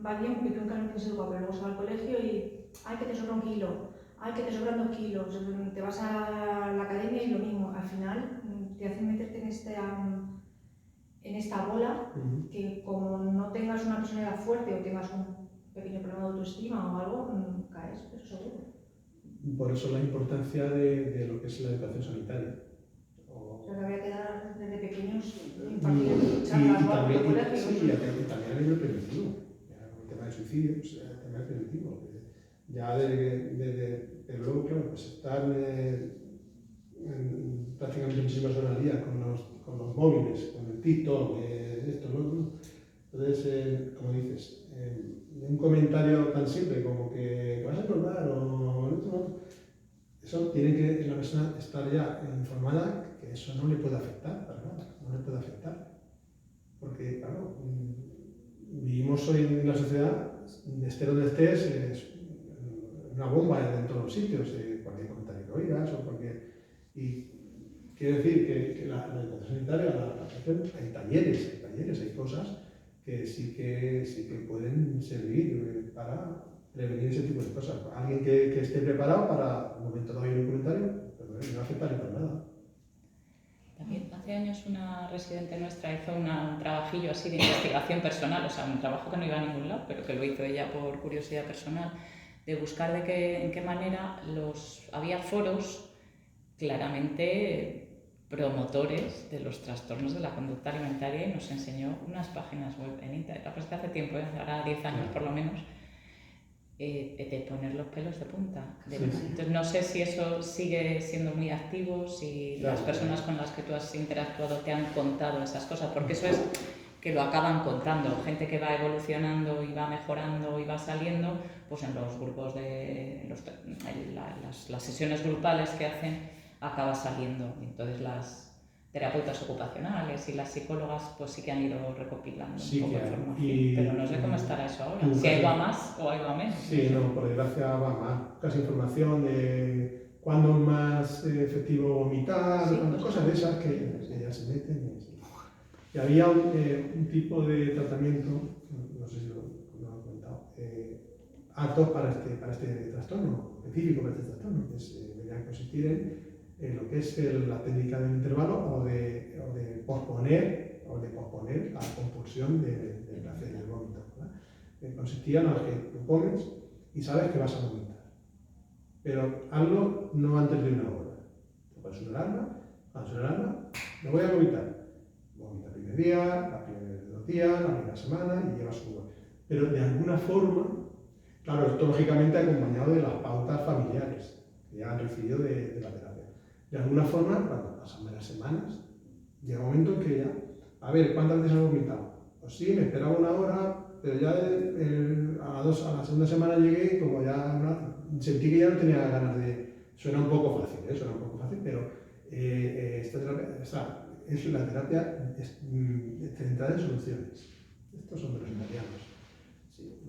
va bien porque tú en casa no tienes educado, pero luego se va al colegio y ay que te sobra un kilo, ay que te sobran 2 kilos, te vas a la academia y lo mismo, al final te hacen meterte en esta bola que como no tengas una personalidad fuerte o tengas un pequeño problema de autoestima o algo, caes, pero seguro. Por eso la importancia de lo que es la educación sanitaria. O sea, que había que dar desde pequeños Y infantiles, charlas o algo en el colegio. sí, también a nivel preventivo. Con el tema de suicidio, pues, el tema preventivo. Ya pero luego, claro, pues están prácticamente muchísimas horas al día con los móviles, con el TikTok, esto, lo otro. Entonces, como dices, un comentario tan simple como que vas a engordar o esto, ¿no? Eso tiene que la persona estar ya informada que eso no le puede afectar, para nada, no le puede afectar. Porque, claro, vivimos hoy en una sociedad, estés donde estés, es una bomba dentro de los sitios, cualquier comentario que oigas o cualquier... Y quiero decir que la educación sanitaria, hay talleres, hay cosas que sí que pueden servir para prevenir ese tipo de cosas. Alguien que esté preparado para un momento dado un comentario, pero no afecta para nada. También hace años una residente nuestra hizo un trabajillo así de investigación personal, o sea, un trabajo que no iba a ningún lado, pero que lo hizo ella por curiosidad personal, de buscar en qué manera había foros claramente promotores de los trastornos de la conducta alimentaria y nos enseñó unas páginas web en internet, la presté hace tiempo, ahora 10 años por lo menos, de poner los pelos de punta. Entonces no sé si eso sigue siendo muy activo, si las personas con las que tú has interactuado te han contado esas cosas, porque eso es que lo acaban contando, gente que va evolucionando y va mejorando y va saliendo, pues en los grupos las sesiones grupales que hacen acaba saliendo. Entonces las terapeutas ocupacionales y las psicólogas pues sí que han ido recopilando un poco de información, pero no sé cómo estará eso ahora, si ha ido a más o ha ido a menos. Sí, no, por desgracia va más, casi información de cuándo es más efectivo vomitar, cosas de esas que ya se meten. Y había un tipo de tratamiento, no sé si lo he comentado, apto para este trastorno, específico para este trastorno, que debería consistir en lo que es la técnica del intervalo o de posponer la compulsión del placer, del vómito. Consistía en que tú comes y sabes que vas a vomitar, pero hazlo no antes de 1 hora. Te pones una alarma, cuando suena la alarma, me voy a vomitar. Vomita el primer día, los primeros 2 días, la primera semana y llevas un buen. Pero de alguna forma, claro, esto lógicamente acompañado de las pautas familiares que ya han recibido de la terapia. De alguna forma, cuando pasan varias semanas, llega un momento en que ya, a ver, ¿cuántas veces has vomitado? Pues sí, me esperaba 1 hora, pero ya a la segunda semana llegué y como ya sentí que ya no tenía ganas de... Suena un poco fácil, pero esta terapia es la terapia centrada en soluciones. Estos son de los italianos, sí,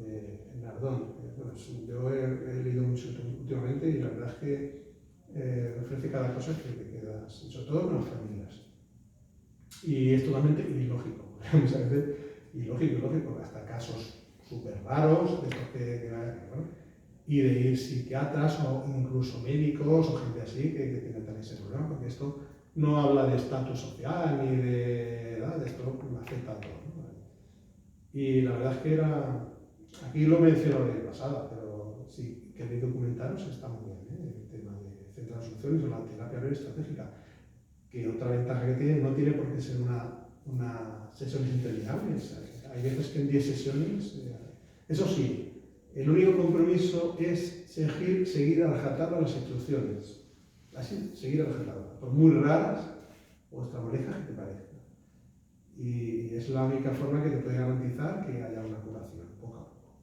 Nardone. Bueno, yo he leído mucho últimamente y la verdad es que ofrece cada cosa que te quedas, sobre todo con las familias. Y es totalmente ilógico, muchas veces ilógico, hasta casos súper raros, y de ir psiquiatras o incluso médicos o gente así que tienen también ese problema, porque esto no habla de estatus social ni de edad, esto afecta a todo, ¿no? Y la verdad es que aquí lo menciono de pasada, pero si queréis documentaros está muy bien, el tema de centrar soluciones o la terapia breve estratégica, que otra ventaja que tiene, no tiene por qué ser una sesiones interminables. Hay veces que en 10 sesiones, eso sí, el único compromiso es seguir a rajatabla las instrucciones. Así, seguir a rajatabla, por muy raras o extramolejas que te parezcan. Y es la única forma que te puede garantizar que haya una curación, poco a poco.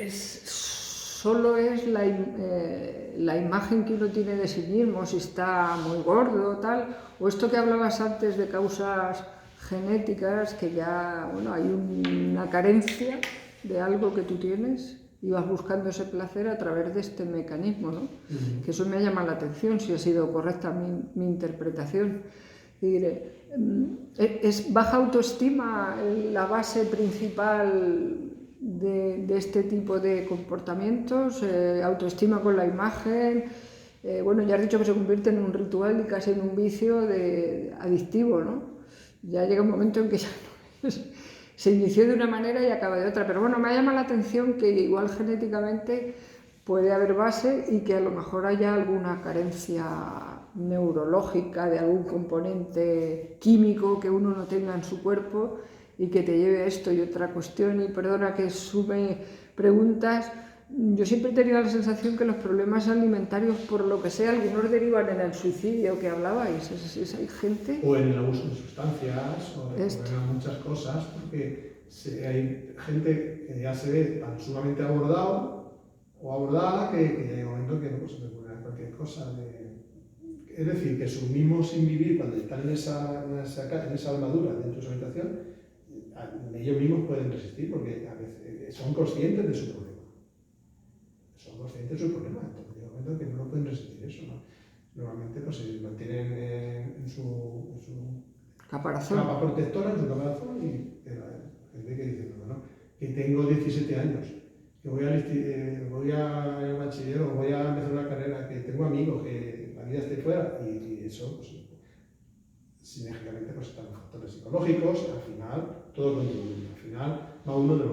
Solo es la imagen que uno tiene de sí mismo, si está muy gordo o tal, o esto que hablabas antes de causas genéticas, que ya, bueno, hay una carencia de algo que tú tienes y vas buscando ese placer a través de este mecanismo, ¿no? Que eso me llama la atención, si ha sido correcta mi interpretación. Y diré, ¿es baja autoestima la base principal de este tipo de comportamientos? Autoestima con la imagen. Bueno, ya has dicho que se convierte en un ritual y casi en un vicio adictivo, ¿no? Ya llega un momento en que ya no se inició de una manera y acaba de otra. Pero bueno, me llama la atención que igual genéticamente puede haber base y que a lo mejor haya alguna carencia neurológica de algún componente químico que uno no tenga en su cuerpo y que te lleve a esto. Y otra cuestión, y perdona que sume preguntas, yo siempre he tenido la sensación que los problemas alimentarios, por lo que sea, algunos derivan en el suicidio que hablabais. Hay gente... O en el abuso de sustancias, o en muchas cosas, porque hay gente que ya se ve tan sumamente abordado o abordada que llega un momento que no se le ocurre cualquier cosa. Es decir, que su mismo sin vivir, cuando están en esa armadura dentro de su habitación, ellos mismos pueden resistir porque a veces son conscientes de su problema. Son conscientes de su problema, entonces llega un momento que no pueden resistir eso, ¿no? Normalmente pues, se mantienen en su caparazón. Capa protectora, en su caparazón, y la gente que dice, no, que tengo 17 años, que voy a bachiller o voy a empezar una carrera, que tengo amigos, que la vida esté fuera, y eso, pues, sinérgicamente, pues están los factores psicológicos, al final, todo contribuye, al final va uno del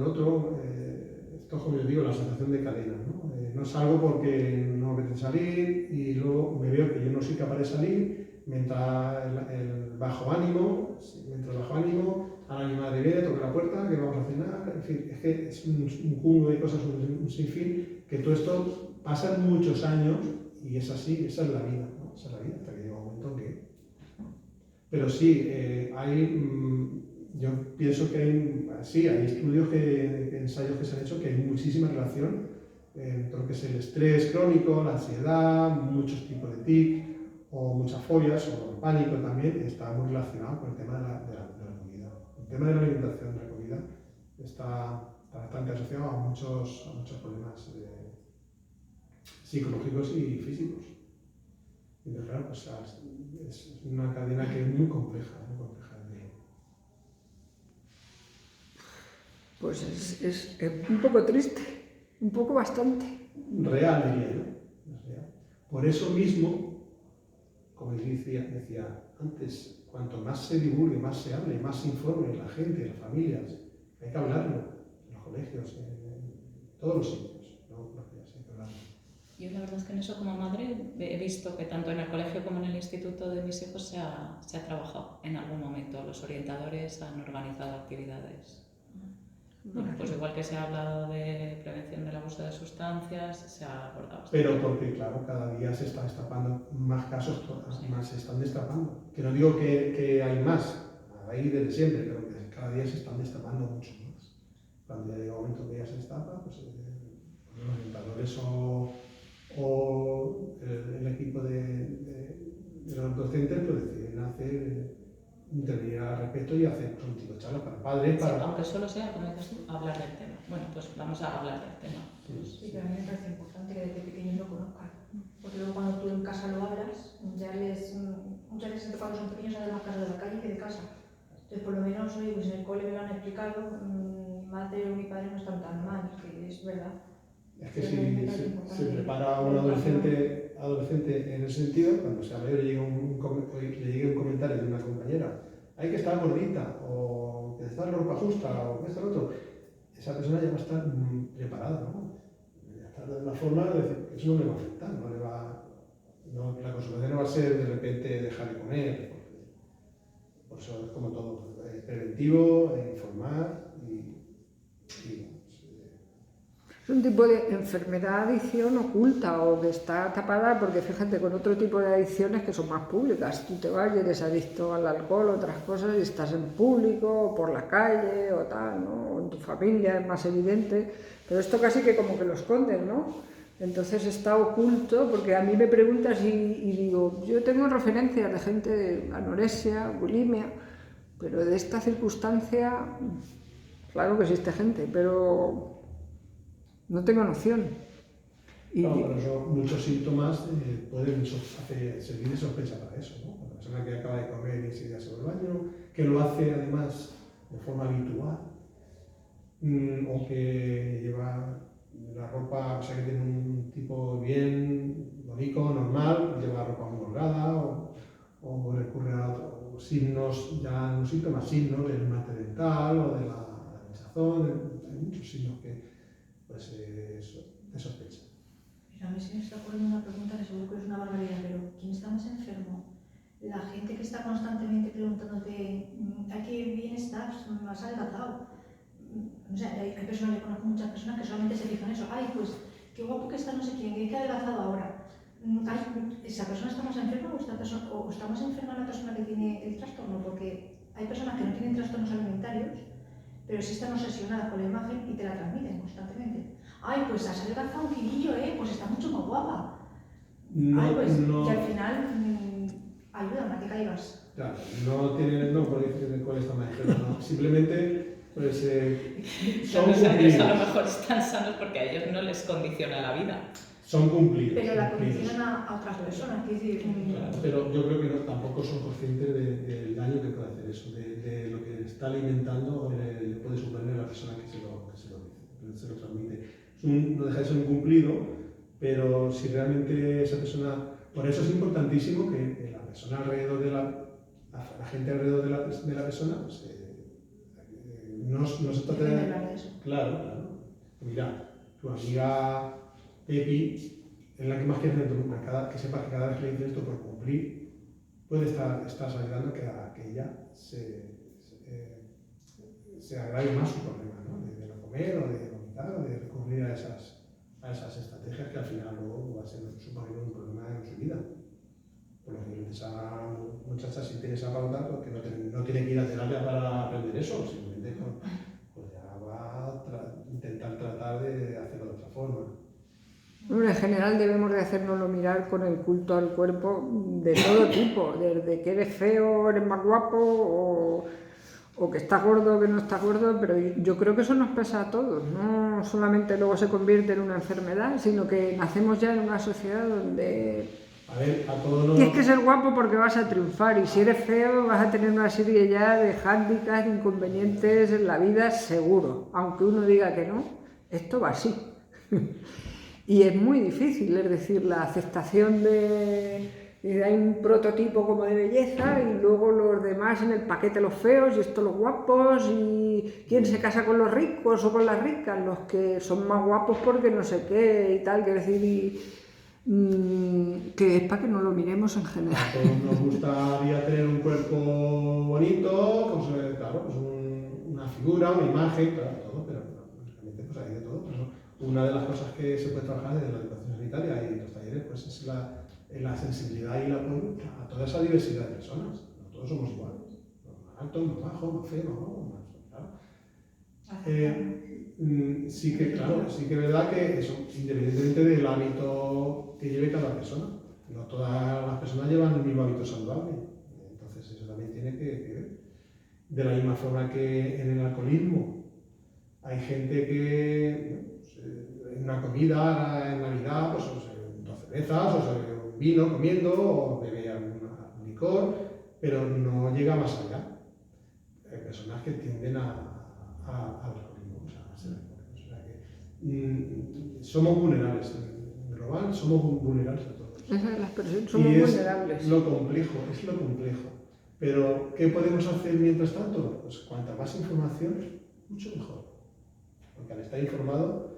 otro. Esto es como yo digo, la sensación de cadena, ¿no? No salgo porque no me apetece salir y luego me veo que yo no soy capaz de salir, mientras el bajo ánimo, ahora mi madre viene, toca la puerta, que vamos a cenar, en fin, es que es un cúmulo de cosas, un sinfín, que todo esto pasan muchos años y es así, esa es la vida, ¿no? Esa es la vida, hasta que llega un momento en que... Pero sí, yo pienso que hay estudios, ensayos que se han hecho, que hay muchísima relación entre lo que es el estrés crónico, la ansiedad, muchos tipos de tic, o muchas fobias, o el pánico también, está muy relacionado con el tema de la comida. El tema de la alimentación, de la comida, está bastante asociado a muchos problemas psicológicos y físicos. Y claro, pues es una cadena que es muy compleja. Pues es un poco triste, un poco bastante. Real, diría yo. Por eso mismo, como decía antes, cuanto más se divulgue, más se hable, más se informe la gente, las familias, hay que hablarlo en los colegios, en todos los sitios, ¿no? Hay que hablarlo. Yo la verdad es que en eso como madre he visto que tanto en el colegio como en el instituto de mis hijos se ha trabajado en algún momento. Los orientadores han organizado actividades. Bueno, pues igual que se ha hablado de prevención del abuso de sustancias, se ha abordado. Pero porque, claro, cada día se están destapando más casos, más se están destapando. Que no digo que hay más, hay desde siempre, pero que cada día se están destapando mucho más. Cuando ya llega un momento que ya se destapa, pues los orientadores o el equipo de los docentes pues deciden intervenir al respecto y hacer un tipo de charlas para padres. Sí, aunque solo sea, como dices tú, hablar del tema. Bueno, pues vamos a hablar del tema. Sí, pero a mí me parece importante que desde pequeños lo conozcan. Porque luego cuando tú en casa lo hablas, muchas veces cuando son pequeños saben más caso de la calle que de casa. Entonces, por lo menos, oye, pues en el cole me lo han explicado, mi madre o mi padre no están tan mal, que es verdad. Es que si se prepara a un adolescente en ese sentido, cuando sea mayor le llegue un comentario de una compañera, hay que estar gordita, o que está la ropa justa, o que está lo otro, esa persona ya va a estar preparada, ¿no? Ya está de una forma de decir, eso no le va a afectar, la consecuencia no va a ser de repente dejar de comer, por eso es como todo, preventivo, informar y Es un tipo de enfermedad, adicción oculta o que está tapada porque fíjate con otro tipo de adicciones que son más públicas. Tú te vas y eres adicto al alcohol, otras cosas, y estás en público o por la calle o tal, ¿no? O en tu familia es más evidente, pero esto casi que como que lo esconden, ¿no? Entonces está oculto porque a mí me preguntas y digo, yo tengo referencias de gente de anorexia, bulimia, pero de esta circunstancia, claro que existe gente, pero no tengo noción. No, pero muchos síntomas pueden servir de sospecha para eso, ¿no? La persona que acaba de comer y enseguida se va al baño, que lo hace además de forma habitual, o que lleva la ropa, o sea, que tiene un tipo bien, bonito, normal, lleva ropa muy holgada, o recurre a otros signos, ya no síntomas, signos del mate dental o de la hinchazón, hay muchos signos que pues de sospecha. Pero a mí se me está ocurriendo una pregunta que seguro que es una barbaridad, pero ¿quién está más enfermo? La gente que está constantemente preguntándote ¿a qué bien estás? ¿Me has adelgazado? No sé, hay personas, yo conozco muchas personas que solamente se fijan en eso. Ay, pues qué guapo que está no sé quién, que ha adelgazado ahora. Ay, ¿esa persona está más enferma o está más enferma la persona que tiene el trastorno? Porque hay personas que no tienen trastornos alimentarios, pero sí están obsesionadas con la imagen y te la transmiten constantemente. Ay, pues has adelgazado un kilillo, pues está mucho más guapa. No, ay, pues, no, y al final, ayúdame a que caigas. claro, no por decir cuál está más enfermo, no. Simplemente, pues, son Ellos a lo cumplidos. mejor están sanos porque a ellos no les condiciona la vida. Son cumplidos. Pero la cumplidos. condicionan a otras personas, quiero decir. Claro, pero yo creo que tampoco son conscientes del daño que puede hacer eso, de lo que está alimentando o le puede suponer a la persona que se lo dice, se lo transmite. No deja de ser un cumplido, pero si realmente esa persona. Por eso es importantísimo que la persona alrededor de la gente alrededor de la persona pues, no se trate de. Claro. Mira, tu amiga Pepi es la que más quiere en que sepas que cada vez que le dices esto por cumplir, puede estar ayudando a que ella se agrave más su problema, ¿no? De no comer o de vomitar o de recurrir a esas estrategias que al final luego va a suponer un problema en su vida. Por lo que esa muchacha si tiene esa pauta, porque no tiene que ir a terapia para aprender eso, simplemente pues ya va a intentar tratar de hacerlo de otra forma. Bueno, en general debemos de hacérnoslo mirar con el culto al cuerpo de todo tipo, desde que eres feo, eres más guapo, o que estás gordo o que no estás gordo, pero yo creo que eso nos pasa a todos, no solamente luego se convierte en una enfermedad, sino que nacemos ya en una sociedad donde A ver, a todos los. tienes que ser guapo porque vas a triunfar, y si eres feo vas a tener una serie ya de hándicaps, de inconvenientes en la vida seguro, aunque uno diga que no, esto va así. Y es muy difícil, es decir, la aceptación hay un prototipo como de belleza y luego los demás en el paquete los feos y estos los guapos, y quién se casa con los ricos o con las ricas, los que son más guapos porque no sé qué y tal, quiero decir, que es para que no lo miremos en general. A todos nos gustaría tener un cuerpo bonito, pues, claro, pues una figura, una imagen, claro, todo, pero realmente pues hay de todo. Por eso, una de las cosas que se puede trabajar desde la educación sanitaria y los talleres pues es la sensibilidad y el apoyo a toda esa diversidad de personas. No todos somos iguales, más altos, más bajos, más feos, más claro. Sí que es verdad que eso, independientemente del hábito que lleve cada persona, no todas las personas llevan el mismo hábito saludable, entonces eso también tiene que ver. De la misma forma que en el alcoholismo hay gente que en una comida, en Navidad, pues dos cervezas, o un vino comiendo, o bebe algún licor, pero no llega más allá. Hay personas que tienden al alcoholismo, a ser alcohólicos. O sea que somos vulnerables, en global somos vulnerables a todos. Esa es la expresión, somos vulnerables. Es lo complejo. Pero, ¿qué podemos hacer mientras tanto? Pues cuanta más información, mucho mejor. Porque al estar informado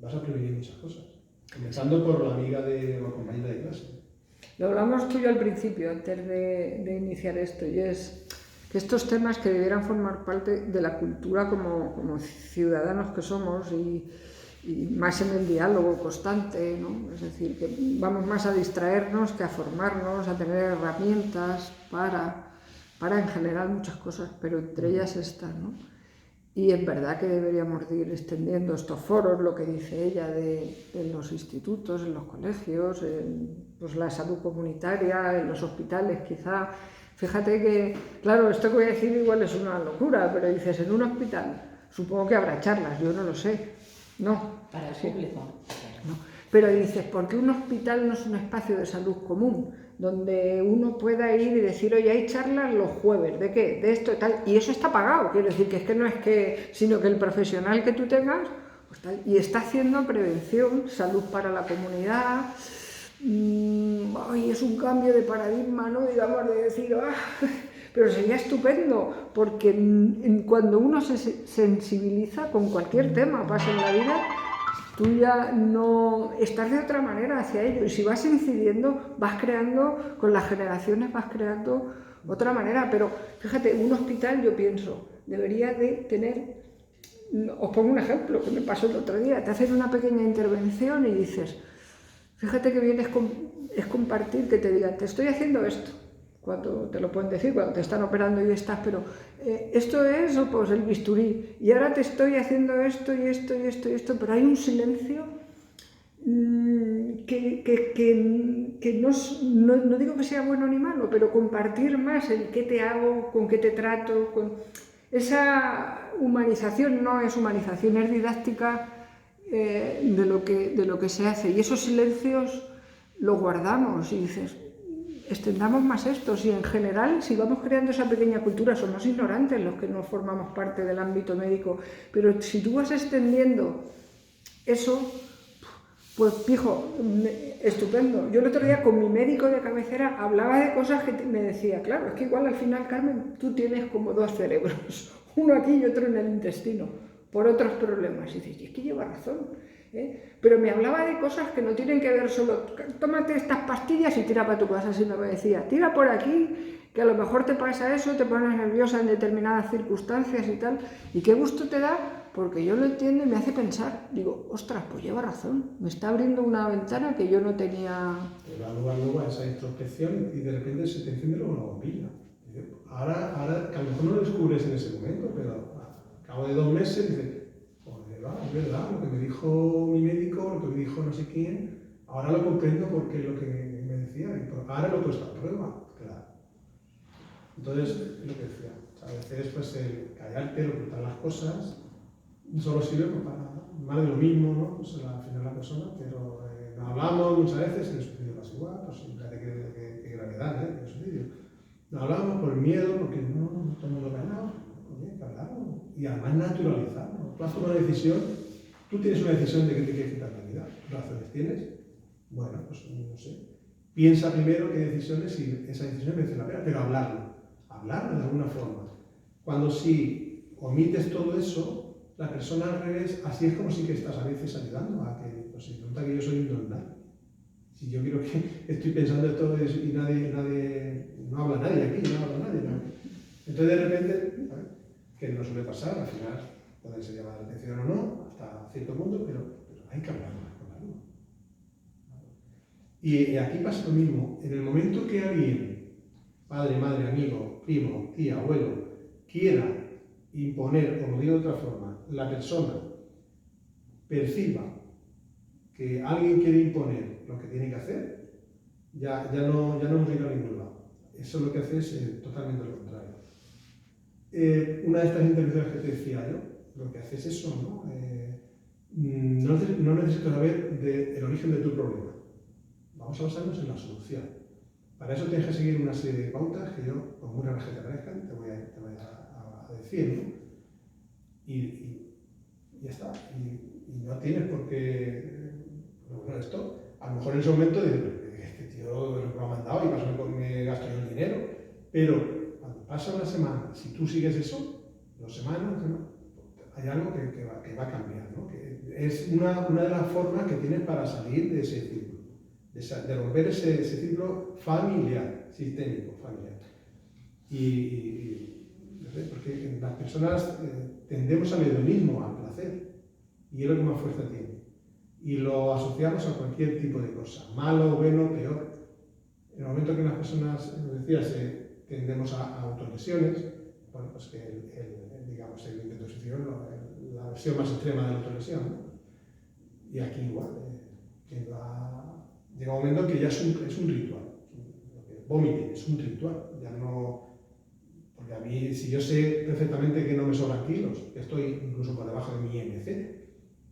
vas a prevenir muchas cosas. Comenzando por la amiga o compañera de clase. Lo hablamos tú y yo al principio, antes de iniciar esto, y es que estos temas que debieran formar parte de la cultura como ciudadanos que somos, y y más en el diálogo constante, ¿no? Es decir, que vamos más a distraernos que a formarnos, a tener herramientas para en general muchas cosas, pero entre ellas esta, ¿no? Y es verdad que deberíamos de ir extendiendo estos foros, lo que dice ella, en los institutos, en los colegios, en pues, la salud comunitaria, en los hospitales quizá. Fíjate que, claro, esto que voy a decir igual es una locura, pero dices, en un hospital, supongo que habrá charlas, yo no lo sé. No. Para el Sí. público. No. Pero dices, ¿por qué un hospital no es un espacio de salud común? Donde uno pueda ir y decir, oye, hay charlas los jueves, ¿de qué? De esto y tal. Y eso está pagado, quiero decir, que es que no es que, sino que el profesional que tú tengas, pues tal, y está haciendo prevención, salud para la comunidad. Ay, es un cambio de paradigma, ¿no? Digamos, de decir, pero sería estupendo, porque cuando uno se sensibiliza con cualquier tema, pasa en la vida, tú ya no estás de otra manera hacia ello, y si vas incidiendo, vas creando, con las generaciones vas creando otra manera. Pero fíjate, un hospital, yo pienso, debería de tener, os pongo un ejemplo que me pasó el otro día, te hacen una pequeña intervención y dices, fíjate que bien es compartir, que te digan, te estoy haciendo esto, cuando te lo pueden decir, cuando te están operando y estás, pero esto es pues, el bisturí, y ahora te estoy haciendo esto y esto y esto y esto, pero hay un silencio que no digo que sea bueno ni malo, pero compartir más el qué te hago, con qué te trato, con esa humanización, no es humanización, es didáctica de lo que se hace, y esos silencios los guardamos y dices, extendamos más esto. Si en general, si vamos creando esa pequeña cultura, somos ignorantes los que no formamos parte del ámbito médico, pero si tú vas extendiendo eso, pues pijo, estupendo. Yo el otro día con mi médico de cabecera hablaba de cosas que me decía, claro, es que igual al final, Carmen, tú tienes como dos cerebros, uno aquí y otro en el intestino, por otros problemas. Y dices, y es que lleva razón. Pero me hablaba de cosas que no tienen que ver solo, tómate estas pastillas y tira para tu casa, sino me decía, tira por aquí, que a lo mejor te pasa eso, te pones nerviosa en determinadas circunstancias y tal, y qué gusto te da, porque yo lo entiendo y me hace pensar, digo, ostras, pues lleva razón, me está abriendo una ventana que yo no tenía. Te da lugar luego a esa introspección y de repente se te enciende luego una bombilla. Ahora que a lo mejor no lo descubres en ese momento, pero a cabo de 2 meses dices, es verdad, lo que me dijo mi médico, lo que me dijo no sé quién, ahora lo comprendo porque lo que me decía, y ahora lo he puesto a prueba, claro. Entonces, es lo que decía, a veces pues el callarte, ocultar las cosas, solo sirve para más de lo mismo, ¿no? Pues al final la persona, pero no hablamos muchas veces, en el suicidio pasa igual, pues fíjate qué gravedad, en el suicidio. No hablamos por miedo, porque no todo el mundo ganado, oye, que hablamos, y además naturalizarlo. Tú has tomado una decisión, tú tienes una decisión de que te quieres quitar la vida. ¿Qué razones tienes? Bueno, pues no sé. Piensa primero qué decisiones y esa decisión merece la pena, pero hablarlo de alguna forma. Cuando si omites todo eso, la persona al revés, así es como si que estás a veces ayudando a que, pues se nota que yo soy un don nadie. Si yo quiero que estoy pensando en todo eso y no habla nadie aquí, no habla nadie. Entonces de repente, ¿sabes? Que no suele pasar, al final puede ser llamada la atención o no, hasta cierto punto, pero hay que hablar más con algo. Y aquí pasa lo mismo. En el momento que alguien, padre, madre, amigo, primo, tía, abuelo, quiera imponer, o lo digo de otra forma, la persona perciba que alguien quiere imponer lo que tiene que hacer, ya no hemos ido a ningún lado. Eso lo que hace es totalmente lo contrario. Una de estas intervenciones que te decía yo, lo que hace es eso, ¿no? No necesito saber el origen de tu problema. Vamos a basarnos en la solución. Para eso tienes que seguir una serie de pautas que yo, por muy raras que te parezcan, te voy a decir, ¿no? Y ya está. Y no tienes por qué... Bueno, esto, a lo mejor en ese momento este tío me ha mandado y me gasto yo el dinero, pero cuando pasa una semana, si tú sigues eso, 2 semanas, ¿no? Hay algo que va a cambiar, ¿no? Que es una de las formas que tienes para salir de ese ciclo, de romper ese ciclo familiar, sistémico, familiar. Porque las personas tendemos al hedonismo, al placer, y es lo que más fuerza tiene. y lo asociamos a cualquier tipo de cosa, malo, bueno, peor. En el momento que las personas, como decías, tendemos a autolesiones, bueno, pues que digamos, el intento de suicidio, la versión más extrema de la autolesión, ¿no? Y aquí igual, llega un momento que ya es un ritual. Vomite es un ritual, ya no. Porque a mí, si yo sé perfectamente que no me sobran kilos, que estoy incluso por debajo de mi IMC,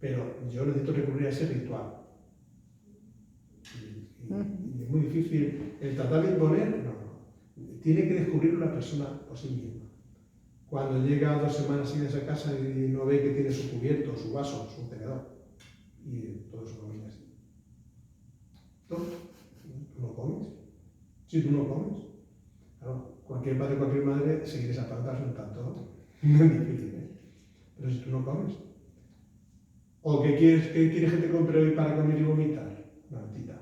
pero yo necesito recurrir a ese ritual. Y es muy difícil el tratar de imponer, no. Tiene que descubrirlo la persona por sí misma. Cuando llega 2 semanas sin esa casa y no ve que tiene su cubierto, su vaso, su tenedor, y todo eso no viene así. ¿Tú no comes? Si tú no comes, claro, cualquier padre, cualquier madre, seguir esa pauta es un tanto muy difícil, ¿eh? Pero si tú no comes, ¿o qué quieres que te compre hoy para comer y vomitar? Una notita.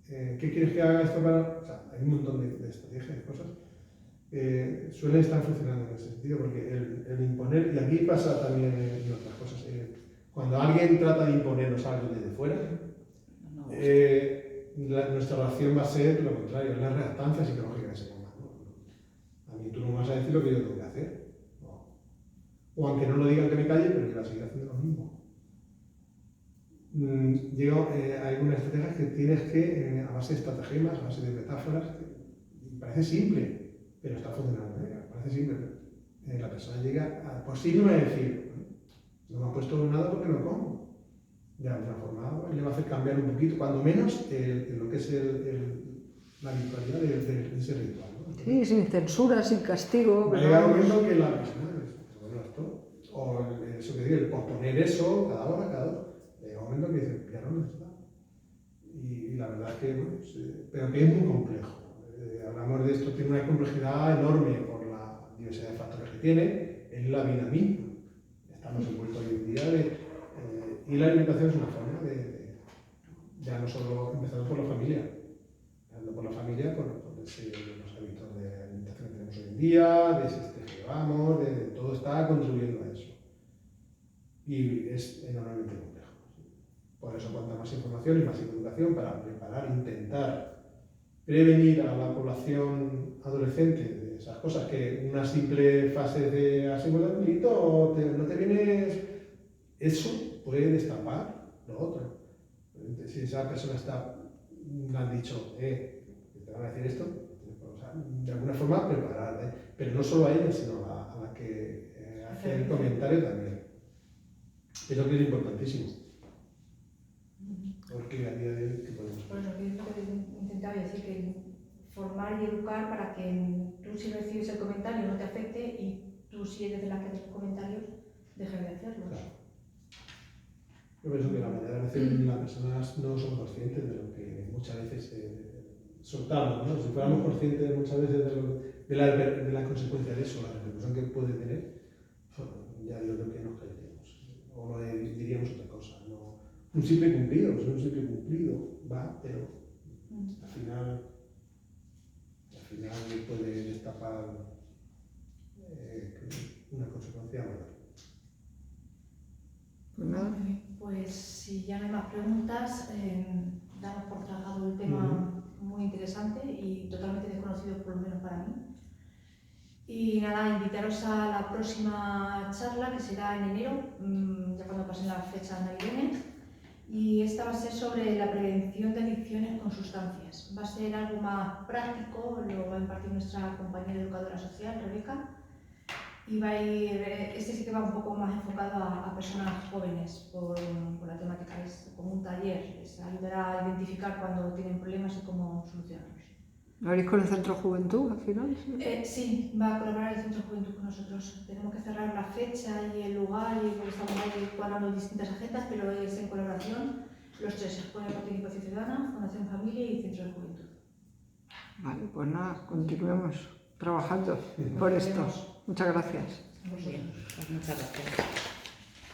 ¿Qué quieres que haga esto para...? O sea, hay un montón de estrategias, de cosas que suelen estar funcionando en ese sentido, porque el imponer, y aquí pasa también en otras cosas, cuando alguien trata de imponernos algo desde fuera, nuestra reacción va a ser lo contrario, la reactancia psicológica que se ponga. ¿No? A mí tú no me vas a decir lo que yo tengo que hacer. No. O aunque no lo digan que me calle, pero yo voy a seguir haciendo lo mismo. Hay algunas estrategias que tienes que, a base de estratagemas, a base de metáforas, parece simple, pero está funcionando. Parece simple, pero la persona llega por sí no va a decir, no me ha puesto nada porque no como. De alguna forma le va a hacer cambiar un poquito, cuando menos lo que es la habitualidad de ese ritual, ¿no? Sí, sin censura, sin castigo. Va a llegar un momento que la persona, bueno, esto, o eso que digo, el posponer eso cada hora, llega un momento que dice, ya no está. Y la verdad es que, bueno, pero que es muy complejo. Hablamos de esto, tiene una complejidad enorme por la diversidad de factores que tiene, es la vida misma. Estamos envueltos hoy en día y la alimentación es una forma ya no solo empezando por la familia, por los hábitos de alimentación que tenemos hoy en día, de sistema que llevamos, todo está contribuyendo a eso. Y es enormemente complejo. Por eso, cuanta más información y más educación para preparar, intentar prevenir a la población adolescente de esas cosas, que una simple fase de asegurar un delito, no te vienes, eso puede destapar lo otro. Si esa persona me han dicho, te van a decir esto, o sea, de alguna forma preparar, pero no solo a ella, sino a la que hace el comentario también. Eso que es importantísimo. Porque a día de hoy, ¿qué podemos hacer? Por eso que es lo que intentaba decir, que formar y educar para que tú, si recibes el comentario, no te afecte, y tú, si eres de la que haces comentarios, dejes de hacerlos. Claro. Yo pienso que la mayoría de veces las personas no son conscientes de lo que muchas veces soltamos, ¿no? Si fuéramos conscientes muchas veces de la consecuencia de eso, la repercusión que puede tener, ya yo creo que nos caeríamos. O diríamos otra cosa. ¿No? Un simple cumplido, va, pero al final puede destapar una consecuencia mayor. Pues nada. Pues si ya no hay más preguntas, damos por tratado el tema muy interesante y totalmente desconocido, por lo menos para mí. Y nada, invitaros a la próxima charla, que será en enero, ya cuando pasen las fechas navideñas. Y esta va a ser sobre la prevención de adicciones con sustancias. Va a ser algo más práctico, lo va a impartir nuestra compañera educadora social, Rebeca. Y va a ir, este sí que va un poco más enfocado a personas jóvenes por la temática, es como un taller, les ayudará a identificar cuando tienen problemas y cómo solucionarlos. ¿Lo haréis con el Centro Juventud al final? Sí, va a colaborar el Centro Juventud con nosotros. Tenemos que cerrar la fecha y el lugar, y porque estamos ahí cuadrando distintas agendas, pero es en colaboración los tres: Escuela de Participación Ciudadana, Fundación Familia y Centro de Juventud. Vale, pues nada, continuemos trabajando por esto. Muchas gracias. Muy bien, pues muchas gracias.